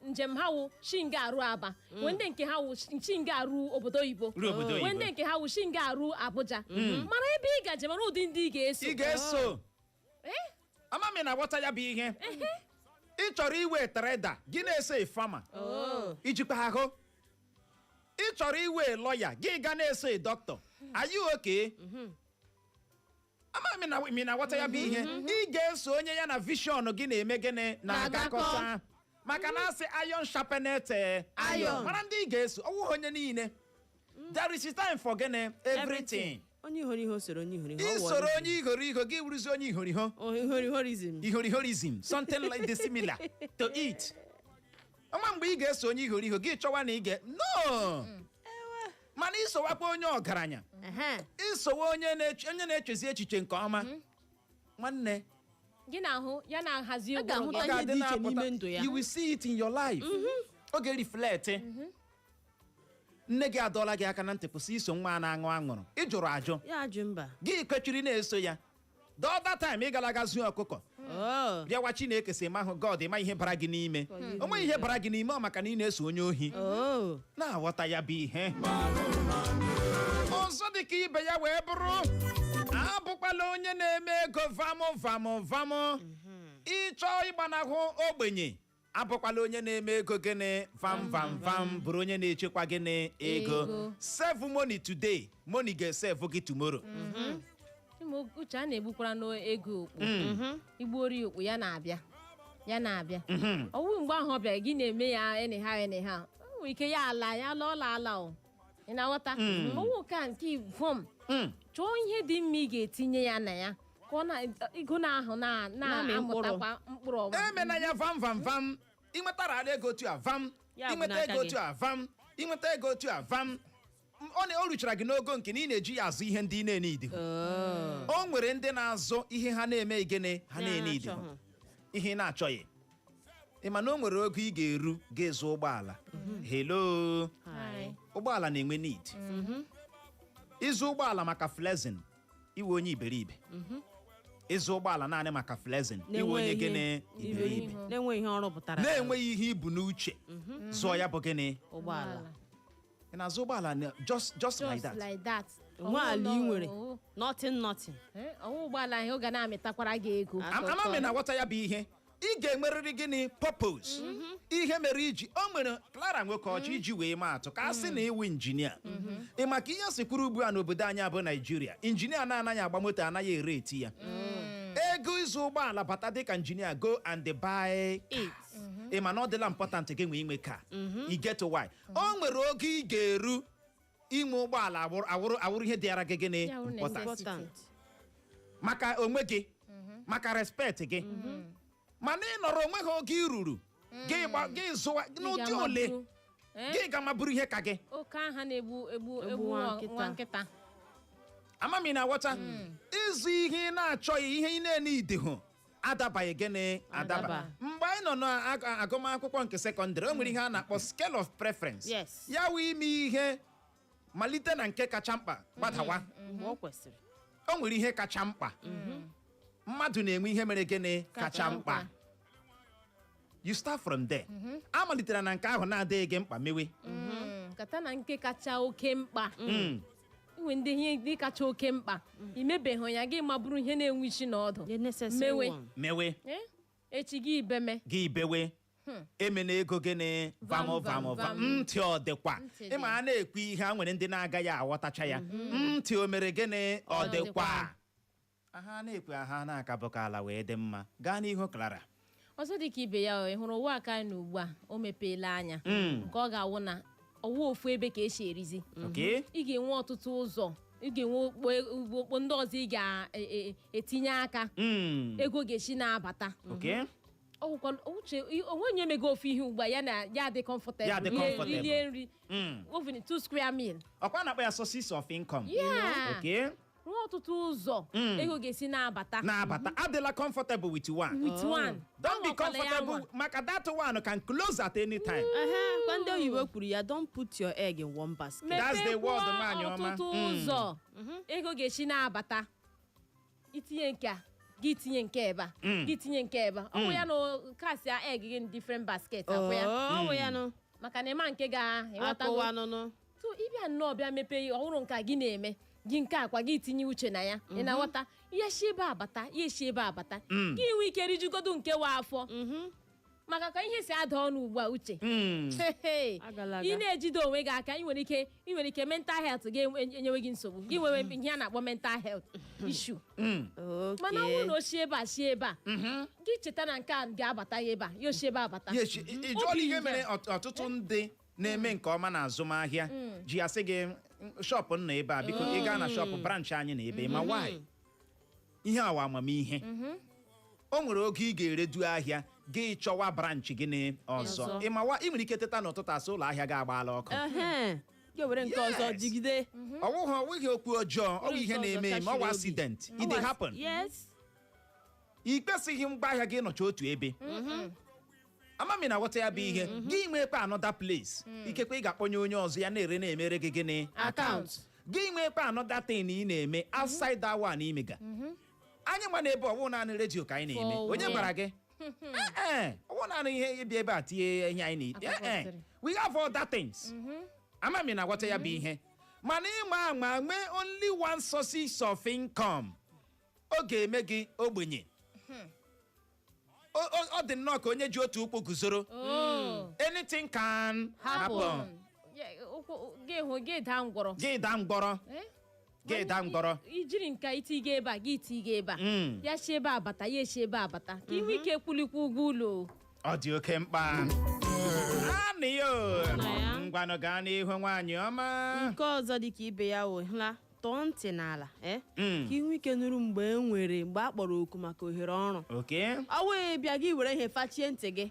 njem ha wụ shinga arụ Aba nwee ndị nke ha wụ shinga arụ obodo oyibo nwee ndị nke ha wụ shinga arụ Abuja mana ebe ị gaje mana ụdị ndị ị ga-eso amami na aghọta ya bụ ihe. Ị chọrọ iwe treda gị na-ese fama ijikwa ahụ. Ị chọrọ iwe lọya gị ga na-ese dọkịta. Are you okay? Amami na aghọta ya bụ ihe. Ị ga-eso onye ya na vision gị na-eme gịnị na-agakọta maka na asị iron sharpened iron mana ndị ị ga-eso ọwụ onye niile. There is time for gịnị everything. Onye ihoriho soro onye ihoriho. Isoro onye ihoriho gị wuruzi onye ihoriho. Ihorihorism something like the similar to it. Ọma mgbe ị ga-eso onye ihoriho gị chọwa na ị no mana isowakwa onye ọgaranya isowe onye na-echezi echiche nke ọma nwanne gị na-ahụ ya na-ahazi egwu ihe dị iche n'ime ndụ ya. You will see it in your life. Oge reflect. Nne gị adọla gị aka na ntị kwụsị iso nwa a na-aṅụ aṅụrụ ị jụrụ ajụ ya ajụ mba gị kwechiri na-eso ya. The other time ị gara aga zuo ọkụkọ bịawa Chineke si mahụ God ịma ihe bara gị n'ime o nweghị ihe bara gị n'ime ọ maka na ị na-eso onye ohi na-aghọta ya bụ ihe. Ọzọ dị ka ibe ya wee bụrụ abụkwala onye na-eme ego vamụ ịchọ ịgbanahụ ogbenye abụkwala onye na-eme ego gịnị vam bụrụ onye na-echekwa gịnị ego. Save money today money ga-esave gị tomorrow. Uche a na-egbukwara n'ego okpu igbuori okpu ya na-abịa ọwụ mgbe ahụ ọ bịara gị na-eme ya anyhow nwere ike ya ala ya ala o ị na-aghọta ọwụ ka nke vom chọọ ihe dị mma ị ga-etinye ya na ya ka ọ na-ego ahụ na-amụtakwa mkpụrụ ọma. Emena ya vam ị nwetara ala ego otu a vam ị nweta ego otu a vam ị nweta ego otu a vam o ruchara gị n'ogo nke na ị na-eji ya azụ ihe ndị na-enidi. O nwere ndị na-azụ ihe ha na-eme gịnị ha na-enidi ihe na-achọghị. Ị ma na o nwere oge ị ga-eru ga-ezu ụgbọala. Hello ụgbọala na-enwe need. Ịzụ ụgbọala maka flexing iwe onye iberibe. Ịzụ ụgbọala naanị maka flexing iwe onye gịnị iberibe na-enweghị ihe ibu n'uche zụọ ya bụ gịnị ụgbọala. Ị na-azụ ụgbọala just like that. Ụgbọala ị nwere nothing. Ọwụ ụgbọala ahụ ga na-amịtakwara gị ego. Amami na-aghọta ya bụ ihe. Ị ga-enwerịrị gịnị purpose ihe mere iji o nwere Clara nwoke ọchị iji wee maa atụ ka a sị na iwu injinia. Ị maka ihe sikwuru ugbu a n'obodo anyị abụ Naijiria injinia na-anaghị agba moto anaghị ere eti ya. Ego ịzụ ụgbọala bata dịka injinia go and buy it. Ị ma na ọ dịla important gị nwee inwe ka i get why o nwere oge ị ga-eru inwe ụgbọala awụrụ ihe dịara gị gịnị important maka onwe gị maka respect gị mana ị nọrọ onwe ha oge ị ruru gị zụwa n'ụdị ole gị ga-amaburu ihe ka gị. Oke aha na-egbu nwa nkịta. Amami na-aghọta ịzụ ihe ị na-achọghị ihe ị na-enide hụ adabaghị gịnị adaba. Mgbe anyị nọ n'agụmakwụkwọ nke sekọndịrị o nwere ihe a na-akpọ scale of preference. Ya wụ ime ihe malite na nke kacha mkpa gbadawa. O nwere ihe kacha mkpa mmadụ na-enwe ihe mere gịnị kacha mkpa. You start from there. A malitere na nke ahụ na-adịghị gị mkpa mewe kata na nke kacha oke mkpa. Inwe ndị ihe dị kacha oke mkpa imebeghị ya gị mabụrụ ihe na-enwe isi n'ọdụ mewe echi gị ibewe emena ego gịnị vamụ ntị ọ dịkwa. Ịma a na-ekwu ihe a nwere ndị na-agaghị aghọtacha ya ntị o mere gịnị ọ dịkwa aha na-ekwu aha na-akabụka ala wee dị mma gaa n'ihu Clara. Ọzọ dị ka ibe ya ị hụrụ ụwa aka anyị n'ugbu a o mepeela anya nke ọ ga-awụ na ọwụ ofu ebe ka esi erizi. Ị ga-enwe ọtụtụ ụzọ ị ga-enwe okpo ndị ọzọ ị ga-etinye aka ego ga-esi na-abata uche onwenye emego ofu ihe ugbu a ya na ya dị comfortable rie nri oven 2 square meal ọkwa na-akpọ ya sources of income okay rụọ ọtụtụ ụzọ ego ga-esi na-abata adịla comfortable with one don't be comfortable maka that one can close at any time kwa ndị oyibo kwuru ya don't put your egg in one basket. That's the word nwaanyị ọma. ọtụtụ ụzọ ego ga-esi na-abata itinye nke a gị tinye nke ebe a gị tinye nke ebe ọ bụ ya na kasị egg gị in different basket akwụ ya ọ bụ ya nọ maka na ịma nke ga-enwetago so ịbịa nnọọ bịa mepee ọhụrụ nke gị na-eme gị nke akwa gị tinye uche na ya ị na-aghọta ihe shi ebe abata gị nwee ike rijugodu nke wa afọ maka ka ihe si ada ọnụ ugbu a uche ị na-ejide onwe gị aka ị nwere ike mental health ga-enyewe gị nsogbu gị nwere ihe a na-akpọ mental health issue mana ọ bụrụ na o shi ebe a gị cheta na nke a ga-abata ya ebe a ya oshi ebe abata ịjụọla ihe mere ọtụtụ ndị na-eme nke ọma na azụmahịa ji asị gị shọpụ nna ebe a biko ị gaa na shọpụ branch anyị na ebe ma why ihe awa amamihe o nwere oge ị ga-eredu ahịa gị chọwa branch gị ọzọ ị nwere ike teta n'ụtụtụ asị ụlọ ahịa ga-agbaala ọkụ ọwụghị okwu ọjọọ ọ bụ ihe na-eme ma ọ bụ accident it dey happen ị kpesighị ngwaahịa gị nọcha otu ebe amami na ghọta ya bụ ihe gị nwekwa another place ikekwe ị ga-akpọnye onye ọzọ ya na-ere na-emere gị gịnị account gị nwekwa another thing ị na-eme outside that one imega anyị gba n'ebe ọwụ naanị redio ka anyị na-eme onye gwara gị ọwụ naanị ihe ịbịa ebe a tinye ihe anyị na we have other things amami na ghọta ya bụ ihe mana ịma nwee only one source of income ọ ga-eme gị ogbenye ọ dị nnọọ ka onye ji otu ụkwụ guzoro anything can happen gị daa ngwọrọ ijiri nka itiga ebe a gị itiga ebe a ya shi ebe abata ya eshi ebe abata ka inwe ike kwulikwa ụgwọ ụlọ ọ dị oke mkpa ngwanụ gaa n'ihu nwaanyị ọma nke ọzọ dị ka ibe ya hụla tọọ ntị n'ala ka inwe ike nụrụ mgbe a kpọrọ oku maka ohere ọrụ ọ wee bịa gị were ihe fachie ntị gị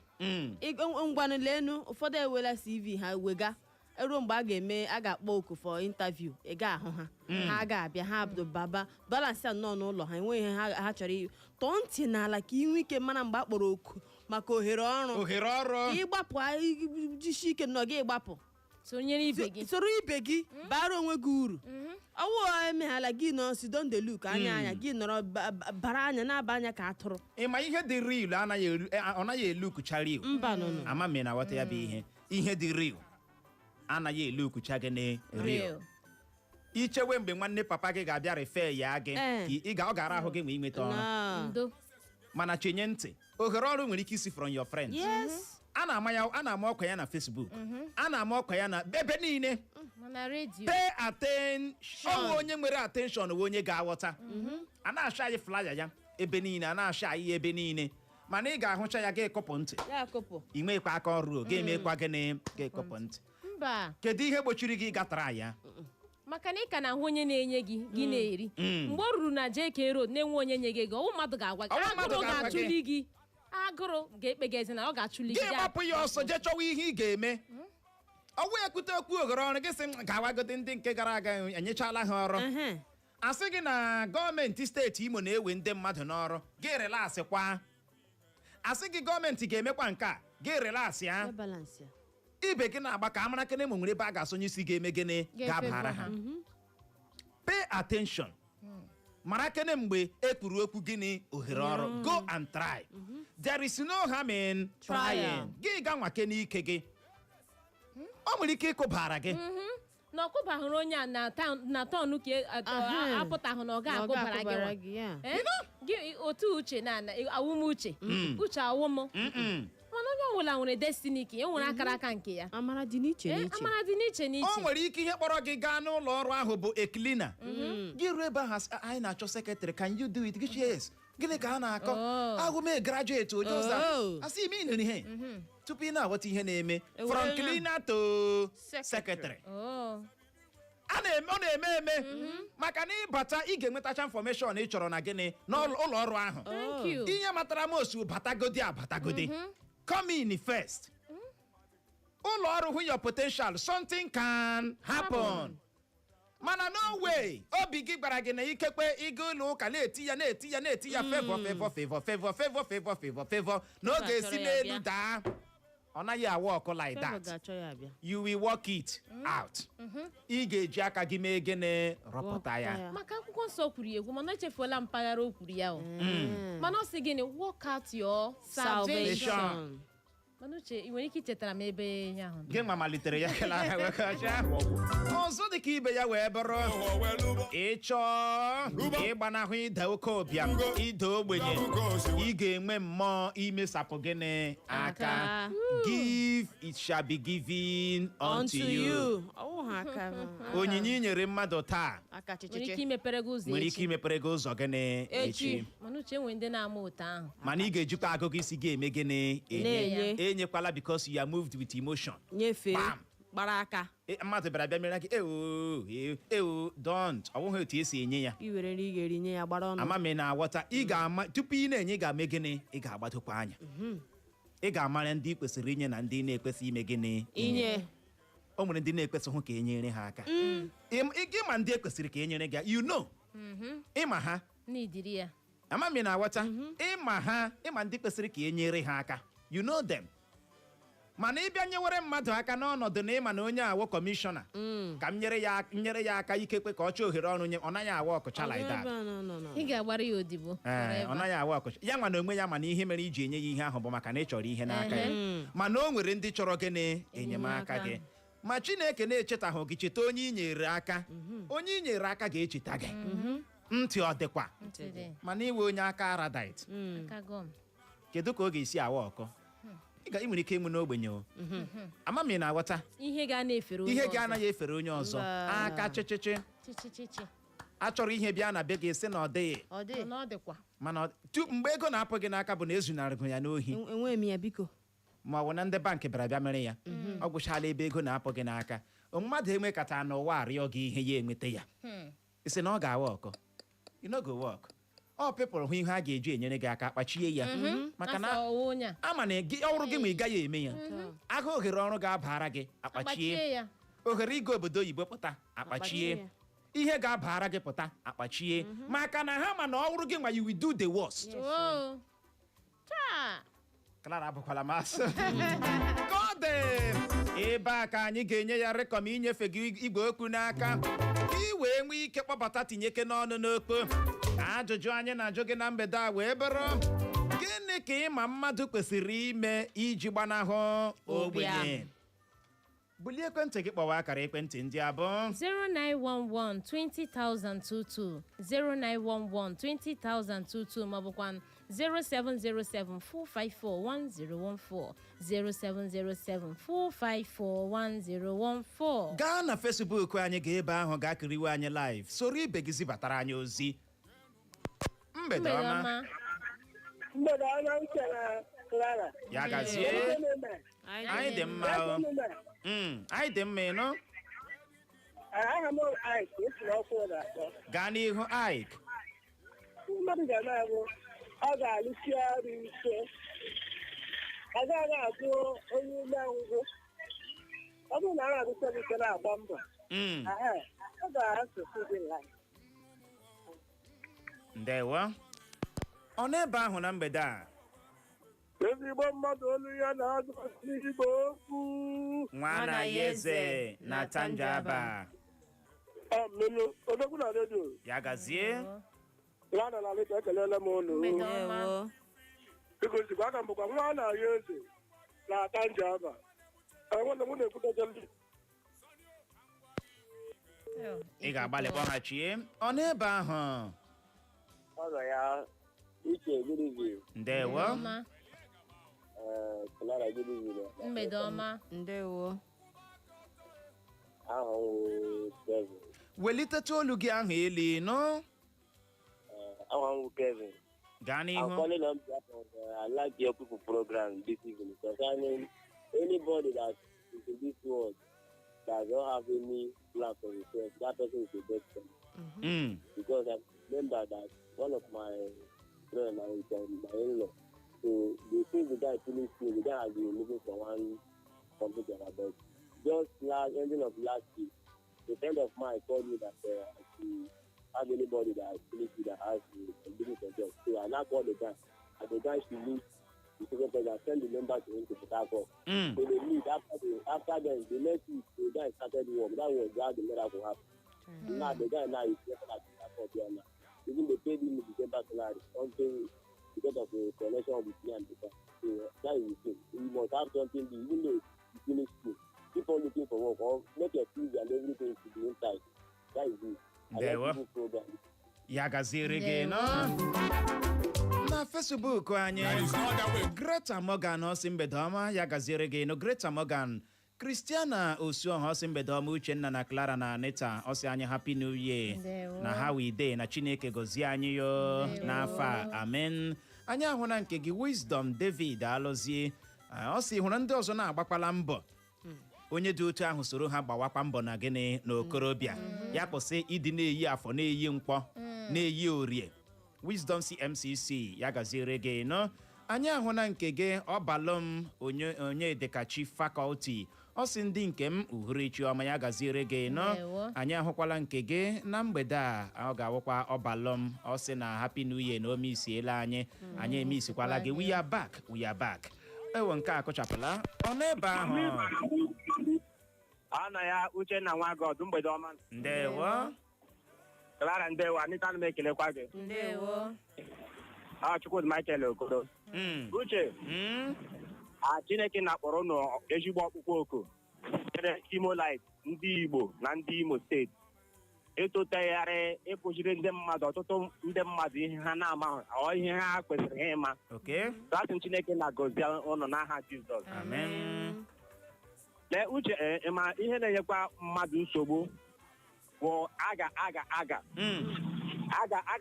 ngwanụ lenu ụfọdụ ewela CV ha wega eruo mgbe a ga-akpọ oku for interview ị ga-ahụ ha ga-abịa ha baba balansị nnọọ n'ụlọ ha enweghị ihe ha chọrọ tọọ ntị n'ala ka inwe ike mara mgbe a kpọrọ oku maka ohere ọrụ ka ịgbapụ jisi ike nọ gị ịgbapụ soro ibe gị bara onwe gị uru ọwụ emeghala gị nọ sidondelu ka anya gị nọrọ bara anya na-aba anya ka atụrụ ịma ihe dị real ọ naghị elu kucha real amami na ghọta ya bụ ihe dị real anaghị elu kucha gị na real ichewe mgbe nwanne papa gị ga-abịa refe ya gị ọ gara ahụ gị ma ịnweta ọrụ mana chenye ntị ohere ọrụ nwere ike isi from your friends a na-ama ọkwa ya na Facebook a na-ama ọkwa ya na ebe niile pay attention onye nwere attention bụ onye ga-aghọta a na-achọ anyị flyer ya ebe niile a na-achọ anyị ebe niile mana ị ga-ahụcha ya ga-ekọpụ ntị ị nwekwa aka ọrụ ga-emekwa gịnị ga-ekọpụ ntị kedu ihe gbochiri gị gatara ya maka na ị ka na-ahụ onye na-enye gị na-eri mgbe ọ ruru na JK Road na-enwe onye nye gị ego mmadụ ga-agwa gị agụrụ ga-achụli gị agụrụ ga-ekpe gị ezi na ọ ga-achụli gị gbapụ ya ọsọ jee chọwa ihe ị ga-eme ọwụ ekwute okwu ohere ọrụ gị sị ga-awagode ndị nke gara aga enyechala ha ọrụ asị gị na gọọmenti steeti Imo na-ewe ndị mmadụ n'ọrụ gị relasị kwa asị gị gọọmenti ga-emekwa nke a gị relasị ya ibe gị na-agba ka amara kene nwere ebe a ga-asonye isi ga-eme gịnị ga-abara ha pay attention mara kene mgbe e kwuru okwu gịnị ohere ọrụ go and try there is no harm in trying gị ga nwake n'ike gị ọ nwere ike ịkụbara gị na ọkụbahụrụ onye a na tọnụ ka apụtahụ na ọ ga-agụbara gị otu uche na awụmuche uche awụmụ mana onye ọbụla nwere destiny ka nwere akara aka nke ya amara dị n'iche n'iche o nwere ike ihe kpọrọ gị gaa n'ụlọ ọrụ ahụ bụ a cleaner gị ruo ebe ahụ anyị na-achọ secretary can you do it gị yes gịnị ka a na-akọ agụme graduate onye ụzọ asị ime ịnere ihe tupu ị na-aghọta ihe na-eme from cleaner to secretary ọ na-eme maka na ịbata ị ga-enwetacha information ị chọrọ na gịnị n'ụlọ ọrụ ahụ. Thank you. Ihe matara m osu batagodi come in first. Ụlọ ọrụ hụ your potential, something can happen. Mana no way obi gị gwara gị na ikekwe ịga ụlọ ụka na-eti ya favor n'oge esi n'elu daa. Ọ naghị awa ọkụ like that. You will work it out. Ị ga-eji aka gị mee gịnị rọpụta ya. Maka akwụkwọ nsọ kwuru ekwu mana echefuola mpaghara o kwuru ya. Mana ọ sị gịnị, work out your salvation. Mana uche ị nwere ike ichetara m ebe ya ahụ. Gị nwa malitere ya kele ahụ. Ọzọ dị ka ibe ya wee bụrụ ịchọọ ịgbanahụ ịda oke ụbịam, ịda ogbenye, ị ga-enwe mmụọ imesapụ gịnị aka. Give, it shall be given unto you. Onyinye i nyere mmadụ taa nwere ike imepere gị ụzọ gịnị echi. Mana uche nwere ndị na-ama ụtọ ahụ. Mana ị ga-ejikwa agụgụ isi gị eme gịnị enye. Enyekwala because you are moved with emotion. Nyefee gbara aka. Mmadụ bịara mere gị don't. Ọ bụghị otu esi enye ya. I were nri ị ga-eri nye ya gbara ọnụ. Ama m na-aghọta. Ị ga-ama tupu ị na-enye ị ga-eme gịnị, ị ga-agbadokwa anya. Ị ga-amara ndị kwesịrị inye na ndị na-ekwesị ime gịnị inye. O nwere ndị na-ekwesị hụ ka e nyere ha aka. Ịma ndị ekwesịrị ka e nyere gị, you know. Ịma ha n'idiri ya. Ama m na-aghọta. Ịma ndị kwesịrị ka e nyere ha aka, you know them. Mana ịbịa nyewere mmadụ aka n'ọnọdụ na ịma na onye awọ kọmishọna ka m nyere ya aka ikekwe ka ọ chọọ ohere ọrụ ọ naghị awọ ọkụcha like that. Ị ga-agbara ya odibo. Ọ naghị awọ ọkụcha ya nwa na onwe ya mana ihe mere iji enye ya ihe ahụ bụ maka na ị chọrọ ihe n'aka ya. Mana o nwere ndị chọrọ gịnị enyemaka gị. Ma Chineke na-echetaghị gị, cheta onye i nyere aka. Onye i nyere aka ga-echeta gị. Ntị ọ dịkwa mana iwe onye aka aradite. Kedu ka ọ ga-esi awa ọkọ? Ị nwere ike ịmụ n'ogbenye. Ama m na-aghọta. Ihe ga-anaghị efere onye ọzọ aka chịchịchị. Achọrọ ihe bịa na be gị sị na ọ dịghị. Mana mgbe ego na-apụ gị n'aka bụ na ezunarịgo ya n'ohi. Enwe m ya biko. Ma ọ bụ na ndị bankị bịara mere ya. Ọ gwụchala ebe ego na-apụ gị n'aka. Mmadụ enwekata n'ụwa arịọ gị ihe ya enweta ya. Isi na ọ ga-awa ọkọ. You no go work. Ọ people hụ ihe a ga-eji enyere gị aka kpachie ya. Maka na ama na ọrụ gị ma ị gaghị eme ya. Agụ ohere ọrụ ga-abara gị akpachie. Ohere ịga obodo oyibo pụta akpachie. Ihe ga-abara gị pụta akpachie. Maka na ha ma na ọrụ gị ma you will do the worst. Clara abụkwala masị. Gọdị ebe a ka anyị ga-enye ya rekọm inyefe gị igwe okwu n'aka ka ị wee nwee ike kpọbata tinyeke n'ọnụ n'okpo. Ajụjụ anyị na-ajụ gị na mgbede a wee bụrụ gịnị ka ịma mmadụ kwesịrị ime iji gbanahụ ogbenye? Bulie ekwentị gị kpọwa akara ekwentị ndị abụọ 0911 20,022 0911 20,022 maọbụkwa 0707 454 1014 0707 454 1014. Gaa na Facebook anyị ga ebe ahụ ga-akiriwe anyị live, soro ibe gị zibatara anyị ozi. Mgbede ọma. Mgbede ọma uche na Clara. Ya gazie. Anyị dị mma o. Anyị dị mma ịnụ. Aha m Ike, esi n'ọkụ ụlọ atọ. Gaa n'ihu Ike. Mmadụ ga-na-abụ ọ ga-alụsi ọrụ ike. Ọ gaghị abụ onye ume ngwụ. Ọ bụrụ na a na-arụsi ọrụ ike na-agba mbọ. Ọ ga-asụsụ dị nla. Ndewo. Ọ n'ebe ahụ na mgbede a. Ezigbo mmadụ olu ya na-azụ n'igbo okwu. Nwana Yeze na Tanjaba. Mmenu, odogwu na redio. Ya gazie. Ya na redio ekelela m unu. Biko zikwa aka mbụkwa Nwana Yeze na Tanjaba. Nwanne m na-ekwute ndị. Ị ga-agbalị kpọghachie. Ọ n'ebe ahụ. Ọzọ ya Uche Gini. Ndewo. Clara Gini. Mgbede ọma. Ndewo. Ahụ Kevin. Weliteta olu gị ahụ elu nụ. Ahụ Kevin. Gaa n'ihu. I'm calling on behalf of I like your people program this evening because I mean anybody that is in this world that don't have any plan for himself, that person is a dead person. Because I remember that one of my friends, my in-law, so they say the guy finished school, the guy has been looking for one computer, but just ending of last week, a friend of mine told me that she have anybody that has finished that has a business or job. So I now called the guy, and the guy should leave the second person and send the number to him to Port Harcourt. So they meet after then, the next week, the guy started work. That was how the miracle happened. Now the guy now is working at Port Harcourt here now. Even they paid him the December salary, something because of the connection of the and the guy. So that is the thing. You must have something, even though you finish school. Keep on looking for work or make your fees and everything to be inside. That is it. There we go. Yagaziri gị na Facebook anyị Greta Morgan osi mgbede ọma yagaziri gị no Greta Morgan Christiana Osuoha osi mgbede ọma Uchenna na Clara na Anita osi anyị Happy New Year na Happy Day na Chineke gozie anyị yo n'afọ amen. Anyị ahụ na nke gị Wisdom David alọzie osi hụrụ ndị ọzọ na-agbakwala mbọ onye dị otu ahụ soro ha gbawakwa mbọ na gịnị n'okorobịa ya kwụsị ịdị na-eyi afọ na-eyi mkpọ na-eyi orie. Wisdom CMCC ya gaziere gị no anyị ahụ na nke gị ọbalụm onye dịkachi fakọlti ọ sị ndị nke m uhuruchi ọma ya gaziere gị no anyị ahụkwala nke gị na mgbede a ọ ga-awụkwa ọbalụm ọ sị na Happy New Year na omisiela anyị emisikwala gị we are back ewo nke a kụchapụla ọ n'ebe ahụ ana ya Uchenna nwa God mgbede ọma ndewo Clara ndewo Anita na ekelekwa gị ndewo Chukwudi Michael Okodo Uche Chineke na-akpọrọ unu ezigbo ọkpụkpọ oku Imo Light ndị Igbo na ndị Imo steeti etotegharị ịkụziri ndị mmadụ ọtụtụ ndị mmadụ ihe ha na-amaghị ihe ha kwesịrị ha ịma asị Chineke na-agọzie ụnụ n'aha Jizọs amen. Lee Uche ma ihe na-enyekwa mmadụ nsogbu bụ aga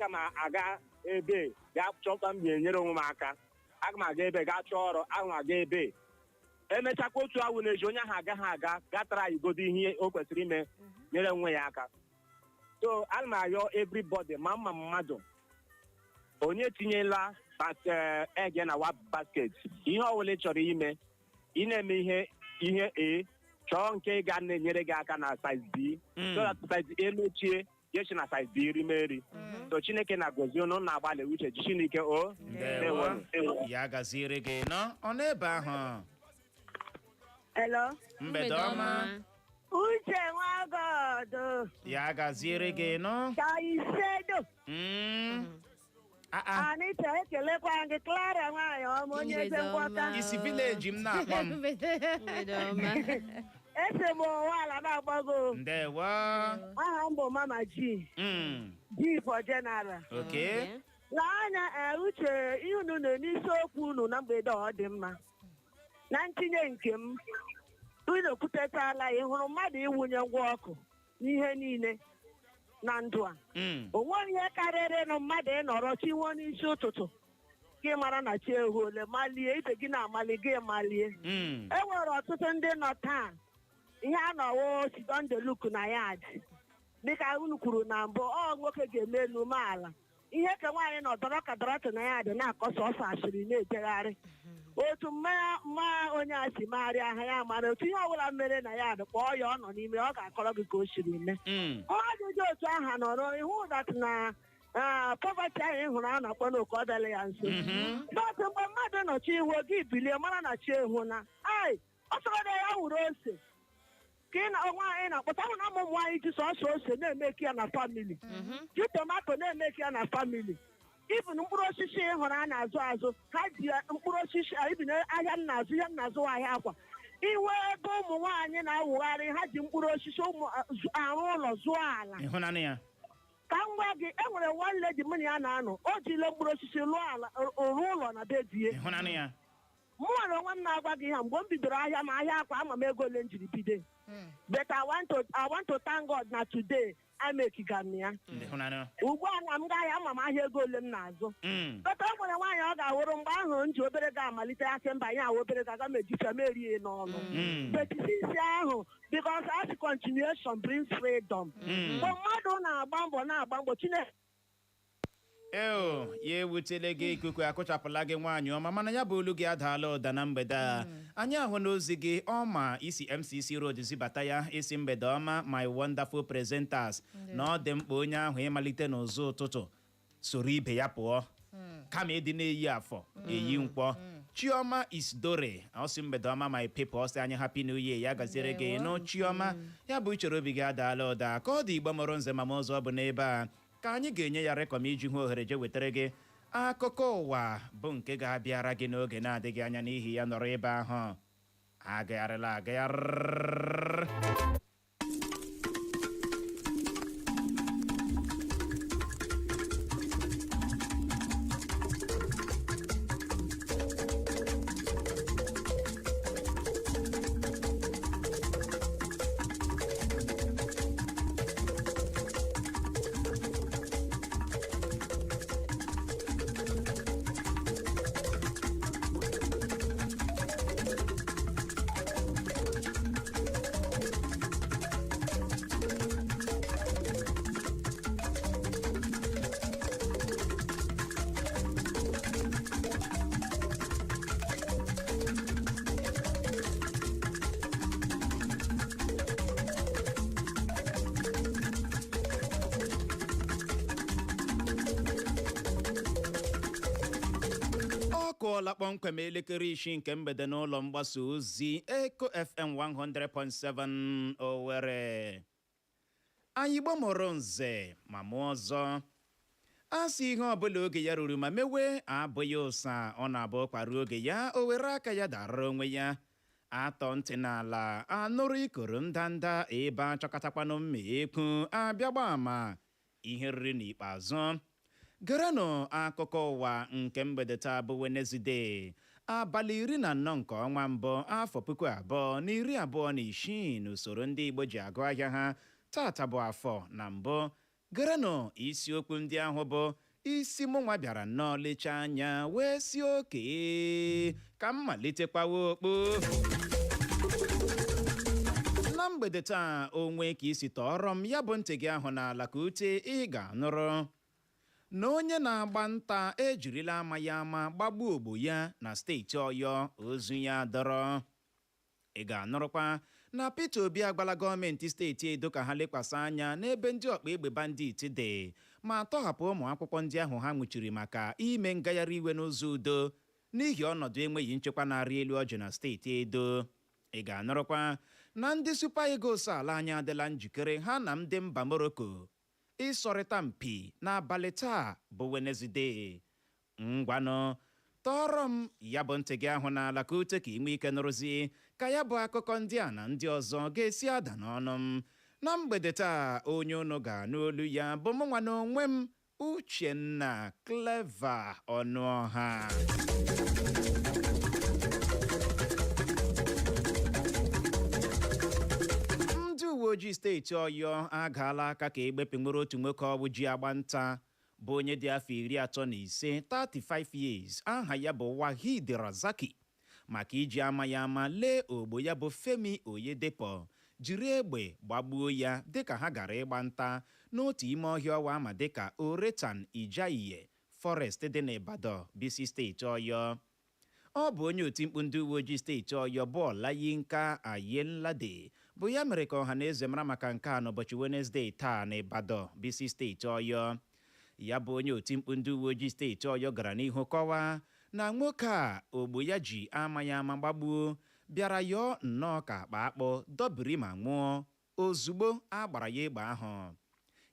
m aga ebe gaa chọta m ga-enyere onwe m aka aga m aga ebe gaa chọọ ọrụ aga m aga ebe emechakwa otu awụ na-eji onye ahụ agaghị gatara igodo ihe o kwesịrị ime nyere onwe ya aka. So ana m ayọ everybody ma mma mmadụ onye tinyela ege na wa basket ihe ọbụla ị chọrọ ime ị na-eme ihe A chọọ nke ga na-enyere gị aka na size B so that size A mechie yechi na size B rimeri so Chineke na-agọzi unu na-agbalị uche ji Chineke o ya gaziri gị nọ ọ n'ebe ahụ. Hello Mgbede ọma Uche nwa God ya gaziri gị nọ ka isedo Anita ekelekwa gị Clara nwaanyị ọma onye eze ngwọta isi village m na-akpọ m ese m ụwa na-agbago ndewo aha m bụ Mama G for General n'anya Uche ihe unu n'isi okwu unu na mgbede ọ dị mma na ntinye nke m unu kwutetala ya hụrụ mmadụ ịwụnye ngwa ọkụ n'ihe niile na ndụ a onwe ihe karịrị na mmadụ ịnọrọ chiwo n'isi ụtụtụ gị mara na chi ehuole malie ibe gị na-amali gị malie e nwere ọtụtụ ndị nọ taa ihe a nọwo sidondeluk na yad dịka unu kwuru na mbụ nwoke ga-eme elu umeala ihe ka nwaanyị nọ dọrọ ka dọrọtụ na yad na-akọsa ọsọ asịrị na-ejegharị otu mma onye a si marị aha ya mara otu ihe ọbụla mere na yad kpọọ ya ọ nọ n'ime ọ ga-akọrọ gị ka o siri mee mmadụ dị otu aha nọrọ ihu dat na pọvati ahụ ị hụrụ a na-akpọ n'oke ọ dịla ya nso dọtụ mgbe mmadụ nọchi ihu gị bilie mara na chi ehu na ọ sọrọ ya hụrụ ose ka nwaanyị na-akpọta ahụ na ụmụ nwaanyị ji sọsọ ose na-emeki ya na famili ji tomato na-emeki ya na famili ibun mkpụrụ osisi ị hụrụ a na-azụ azụ ha ji mkpụrụ osisi ibin ahịa na-azụ ihe na-azụ ahịa akwa iwe ebe ụmụ nwaanyị na-awụgharị ha ji mkpụrụ osisi arụ ụlọ zụọ ala ka m gwa gị enwere one lady mụ na ya na-anọ o jile mkpụrụ osisi rụọ ụlọ na be di ya mụ nwere onwe m na-agwa gị ha mgbe m bidoro ahịa akwa ama m ego ole m jiri bido but I want to thank God na today amekiga m ya ugbu a na m gaghị ama m ahịa ego ole m na-azụ kọta o nwere nwaanyị ọ ga-ahụrụ mgbe ahụ m ji obere ga-amalite asị mba ya obere ga-aga m ejicha m erie n'ọnụ betisi ahụ because as continuation brings freedom mgbe mmadụ na-agba mbọ Chineke ya ewutele gị ikuku akụchapụla gị nwaanyị ọma mana ya bụ olu gị adaala ụda na mgbede a anyị ahụ n'ozi gị ọma isi MCC Road zibata ya isi mgbede ọma my wonderful presenters na ọ dị mkpa onye ahụ ịmalite n'ụzọ ụtụtụ soro ibe ya pụọ kama ịdị na-eyi afọ eyi nkwọ Chioma Isdore ọsị mgbede ọma my people ọsị anyị happy new year ya gaziere gị nụ Chioma ya bụ uchere obi gị adaala ụda ka ọ dị Igbo mụrụ nze mama ọzọ bụ n'ebe a ka anyị ga-enye ya rekọm iji hụ ohere je wetara gị akụkọ ụwa bụ nke ga-abịara gị n'oge na-adịghị anya n'ihi ya nọrọ ebe ahụ agagharịla agagharị. Kụọla kpọmkwem elekere 6 nke mgbede n'ụlọ mgbasa ozi Eko FM 100.7 Owerri. Anyị gbamọrọ nze ma mụ ọzọ asị ihe ọbụla oge ya ruru ma mewe abụghị ụsa ọ na-abụ kparuo oge ya o were aka ya dara onwe ya atọ ntị n'ala anụrụ ikoro ndanda ebe achọkatakwanụ mma ekwu abịagba ama ihe riri n'ikpeazụ. Gerenụ akụkọ ụwa nke mgbede taa bụ Wenezdee abalị 14 nke ọnwa mbụ afọ 2026 n'usoro ndị Igbo ji agụ ahịa ha tata bụ afọ na mbụ. Gerenụ isiokwu ndị ahụ bụ isi mụnwa bịara nnọọ lecha anya wee si oke ka m malitekwawa okpu. Na mgbede taa onwe ka isi tọọrọ m ya bụ ntị gị ahụ n'ala ka ute ị ga-anụrụ na onye na-agba nta ejirila ama ya ama gbagbuo ogbo ya na steeti Ọyọ ozu ya dọrọ. Ị ga-anụrụkwa na Peter Obi agbala gọọmenti steeti Edo ka ha lekwasị anya n'ebe ndị ọkpa egbe bandit dị ma tọhapụ ụmụ akwụkwọ ndị ahụ ha nwụchiri maka ime ngagharị iwe n'ụzọ udo n'ihi ọnọdụ enweghị nchekwa na-arị elu ọjị na steeti Edo. Ị ga-anụrụkwa na ndị Super Eagles ala anyị adịla njikere ha na ndị mba Morocco ịsọrịta mpi n'abalị taa bụ Wenezdee. Ngwanụ tọọrọ m ya bụ ntị gị ahụ n'ala ka ute ka inwe ike nụrụzi ka ya bụ akụkọ ndị a na ndị ọzọ ga-esi ada n'ọnụ m. Na mgbede taa onye unu ga-anụ olu ya bụ mụnwa na onwe m Uchenna Clever Ọnụọha. Uwe ojii steeti Ọyọ agaala aka ka egbepụnwere otu nwoke ọbụ ji agba nta bụ onye dị afọ 35 35 years aha ya bụ Wahid Razaki maka iji ama ya ama lee ogbo ya bụ Femi Oyedepo jiri egbe gbagbuo ya dịka ha gara ịgba nta n'otu ime ọhịa ọwa ama dịka Oretan Ijaiye Forest dị n'Ibadan bisi steeti Ọyọ. Ọ bụ onye oti mkpu ndị uwe ojii steeti Ọyọ bụ Olayinka Ayenlade bụ ya mere ka ọha na eze mara maka nke a n'ụbọchị Wenezdee taa n'Ibadan bisi steeti Ọyọ. Ya bụ onye oti mkpu ndị uwe ojii steeti Ọyọ gara n'ihu kọwaa na nwoke a ogbo ya ji ama ya ama gbagbuo bịara yọọ nnọọ ka akpa akpọ dọbiri ma nwụọ ozugbo a gbara ya egbe ahụ.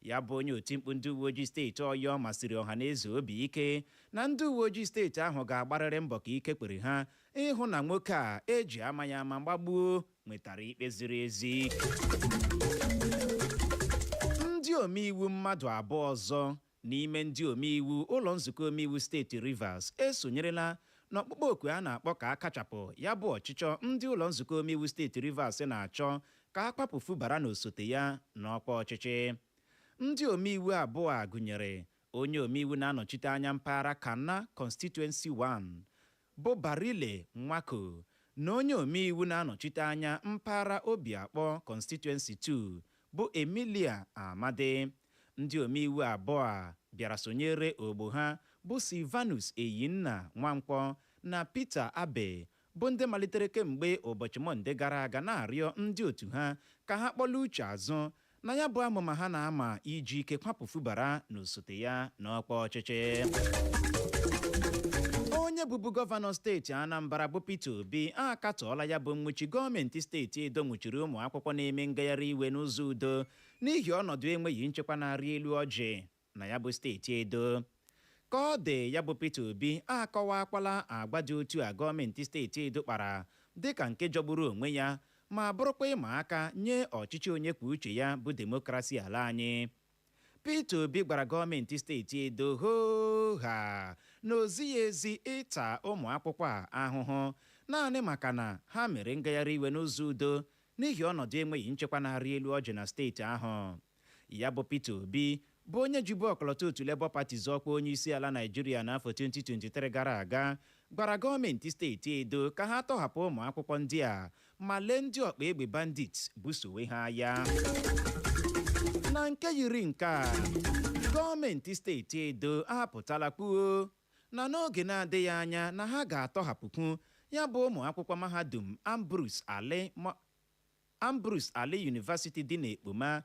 Ya bụ onye oti mkpu ndị uwe ojii steeti Ọyọ masịrị ọha na eze obi ike na ndị uwe ojii steeti ahụ ga-agbarịrị mbọ ka ike kwere ha ịhụ na nwoke a eji ama ya ama gbagbuo nwetara ikpe ziri ezi. Ndị omeiwu mmadụ abụọ ọzọ n'ime ndị omeiwu ụlọ nzukọ omeiwu steeti Rivers esonyerela n'ọkpụkpọ oku a na-akpọ ka akachapụ ya bụ ọchịchọ ndị ụlọ nzukọ omeiwu steeti Rivers na-achọ ka akpapụ Fubara na osote ya n'ọkwa ọchịchị. ndị omeiwu abụọ a gụnyere onye omeiwu na-anọchite anya mpaghara Kana Constituency 1 bụ Barile Nwako na onye omeiwu na-anọchite anya mpaghara Obiakpọ Constituency 2 bụ Emilia Amadi. Ndị omeiwu abụọ a bịara sonyere ogbo ha bụ Silvanus Eyinna Nwankwọ na Peter Abe bụ ndị malitere kemgbe ụbọchị Mọnde gara aga na-arịọ ndị otu ha ka ha kpọla uche azụ na ya bụ amụma ha na-ama iji ike kwapụfubara n'osote ya n'ọkwa ọchịchị. Onye bụbu gọvanọ steeti Anambra bụ Peter Obi akatọọla ya bụ nwụchi gọọmenti steeti Edo nwụchiri ụmụ akwụkwọ na-eme ngagharị iwe n'ụzọ udo n'ihi ọnọdụ enweghị nchekwa na-arị elu ọjị na ya bụ steeti Edo. Ka ọ dị, ya bụ Peter Obi akọwakwala agwa dị otu a gọọmenti steeti Edo kpara dịka nke jọgburu onwe ya ma bụrụkwa ịma aka nye ọchịchị onye kwuo uche ya bụ demokrasi ala anyị. Peter Obi gwara gọọmenti steeti Edo ha na ozighị ezi ịta ụmụ akwụkwọ a ahụhụ naanị maka na ha mere ngagharị iwe n'ụzọ udo n'ihi ọnọdụ enweghị nchekwa na-arị elu ọjị na steeti ahụ. Ya bụ Peter Obi bụ onye jibu ọkọlọtọ otu Labour Party zọọkwa onye isi ala Naịjirịa n'afọ 2023 gara aga gwara gọọmenti steeti Edo ka ha tọhapụ ụmụ akwụkwọ ndị a ma lee ndị ọkpa egbe bandit busowe ha agha. Na nke yiri nke a, gọọmenti steeti Edo ahapụtala kwuo na n'oge na-adịghị anya na ha ga-atọhapụkwu ya bụ ụmụ akwụkwọ mahadum Ambrose Ali University dị n'Ekpoma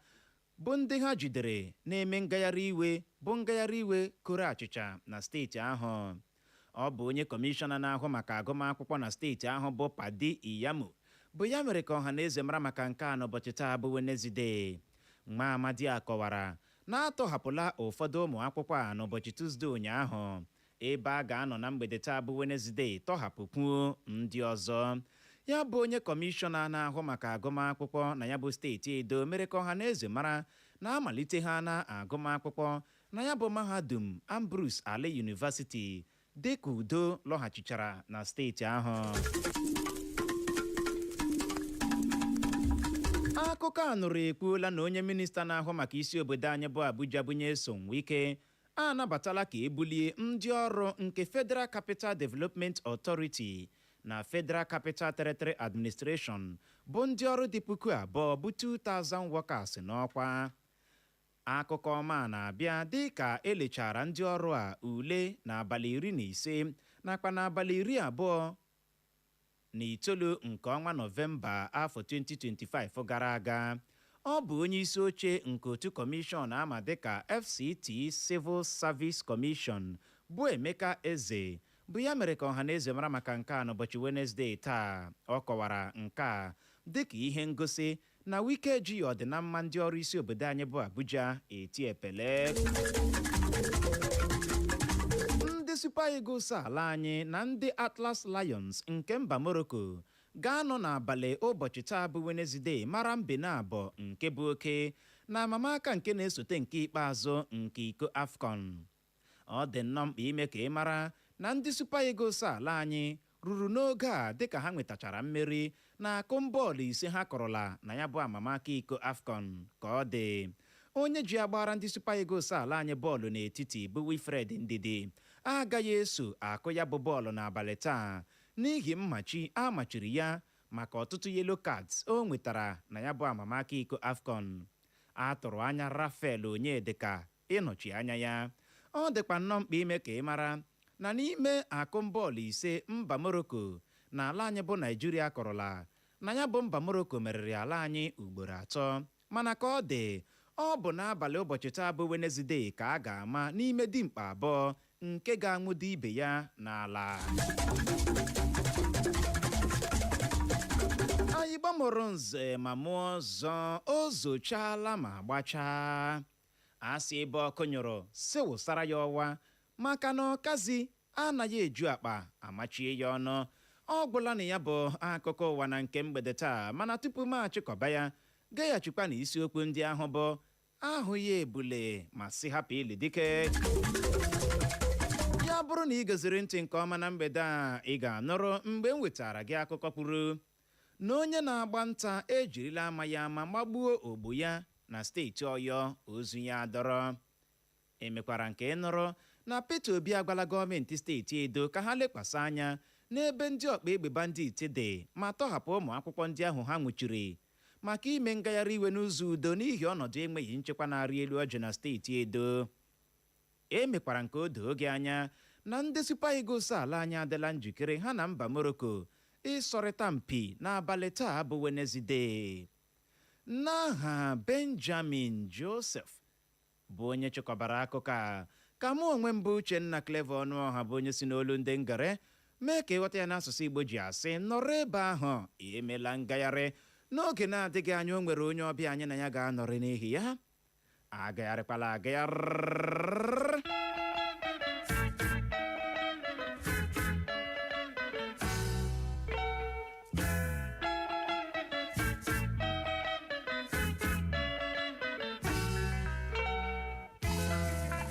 bụ ndị ha jidere na-eme ngagharị iwe bụ ngagharị iwe koro achịcha na steeti ahụ. Ọ bụ onye kọmishọna na-ahụ maka agụmakwụkwọ na steeti ahụ bụ Padi Iyamu bụ ya mere ka ọha na eze mara maka nke a n'ụbọchị taa bụ Wenezdee. Nwa amadi a kọwara na atọhapụla ụfọdụ ụmụ akwụkwọ a n'ụbọchị Tuzdee ụnyaahụ ebe a ga-anọ na mgbede taa bụ Wenezdee tọhapụkwuo ndị ọzọ. Ya bụ onye kọmishọna na-ahụ maka agụmakwụkwọ na ya bụ steeti Edo mere ka ọha na eze mara na amalite ha na agụmakwụkwọ na ya bụ mahadum Ambrose Ali University dịka udo lọghachichara na steeti ahụ. Akụkọ a nụrụ ekwuola na onye minista na-ahụ maka isi obodo anyị bụ Abuja bụ Nyesom Wike anabatala ka ebulie ndị ọrụ nke Federal Capital Development Authority na Federal Capital Territory Administration bụ ndị ọrụ dị 2,000 bụ 2,000 workers n'ọkwa. Akụkọ ọma na-abịa dị ka elechara ndị ọrụ a ule n'abalị 15 nakwa n'abalị 29 nke ọnwa Nọvemba afọ 2025 gara aga. Ọ bụ onye isi oche nke otu kọmishọn ama dịka FCT Civil Service Commission bụ Emeka Eze bụ ya mere ka ọha na eze mara maka nke a n'ụbọchị Wenezdee taa. Ọ kọwara nke a dịka ihe ngosi na Wike ji ọdịnamma ndị ọrụ isi obodo anyị bụ Abuja eti epele. Ndị Super Eagles ala anyị na ndị Atlas Lions nke mba Morocco ga-anọ n'abalị ụbọchị taa bụ Wenezdee mara mbe na abụọ nke bụ oke na amamaka nke na-esote nke ikpeazụ nke iko AFCON. Ọ dị nnọọ mkpa ime ka ị mara na ndị Super Eagles ala anyị ruru n'oge a dịka ha nwetachara mmeri na akụmbọọlụ ise ha kọrọla na ya bụ amamaka iko AFCON. Ka ọ dị, onye ji agbara ndị Super Eagles ala anyị bọọlụ n'etiti bụ Wilfred Ndidi agaghị eso akụ ya bụ bọọlụ n'abalị taa n'ihi mmachi a machiri ya maka ọtụtụ yellow cards o nwetara na ya bụ amamaka iko AFCON. A tụrụ anya Rafael Onyedika ịnọchi anya ya. Ọ dịkwa nnọọ mkpa ime ka ị mara na n'ime akụmbọọlụ ise mba Morocco na ala anyị bụ Naịjirịa kọrọla na ya bụ mba Morocco meriri ala anyị ugboro 3 mana ka ọ dị, ọ bụ n'abalị ụbọchị taa bụ Wenezdee ka a ga-ama n'ime dimkpa abụọ nke ga-anwụdo ibe ya n'ala. Anyị gbamụrụ nze ma mụọ ọzọ o zochala ma gbachaa. A sị ebe ọkụ nyụrụ si wụsara ya ọwa maka na ọkazi anaghị eju akpa amachie ya ọnụ. Ọ gwụla na ya bụ akụkọ ụwa na nke mgbede taa, mana tupu m achịkọba ya gaghachikwa na isiokwu ndị ahụ bụ ahụ ya ebule ma si hapụ ili dike. Ya bụrụ na ị goziri ntị nke ọma na mgbede a, ị ga-anụrụ mgbe m wetara gị akụkọ kwuru na onye na-agba nta ejirila ama ya ma gbagbuo ogbu ya na steeti Ọyọ ozu ya adọrọ. Emekwara nke nụrụ na Peter Obi agwala gọọmenti steeti Edo ka ha lekwasị anya n'ebe ndị ọkpa egbe bandit dị ma tọhapụ ụmụ akwụkwọ ndị ahụ ha nwụchiri maka ime ngagharị iwe n'ụzọ udo n'ihi ọnọdụ enweghị nchekwa na-arị elu ọjị na steeti Edo. Emekwara nke o doo oge anya na ndị Super Eagles ala anyị adịla njikere ha na mba Morocco ịsọrịta mpi n'abalị taa bụ Wenezdee. N'aha Benjamin Joseph bụ onye chịkọbara akụkọ a, ka mụ onwe m bụ Uchenna Clever Ọnụọha bụ onye si n'olu ndị ngare mee ka ịghọta ya n'asụsụ Igbo ji asị nọrọ ebe ahụ emela ngagharị n'oge na-adịghị anya o nwere onye ọbịa anyị na ya ga-anọrị n'ihi ya agagharịkwala agagharị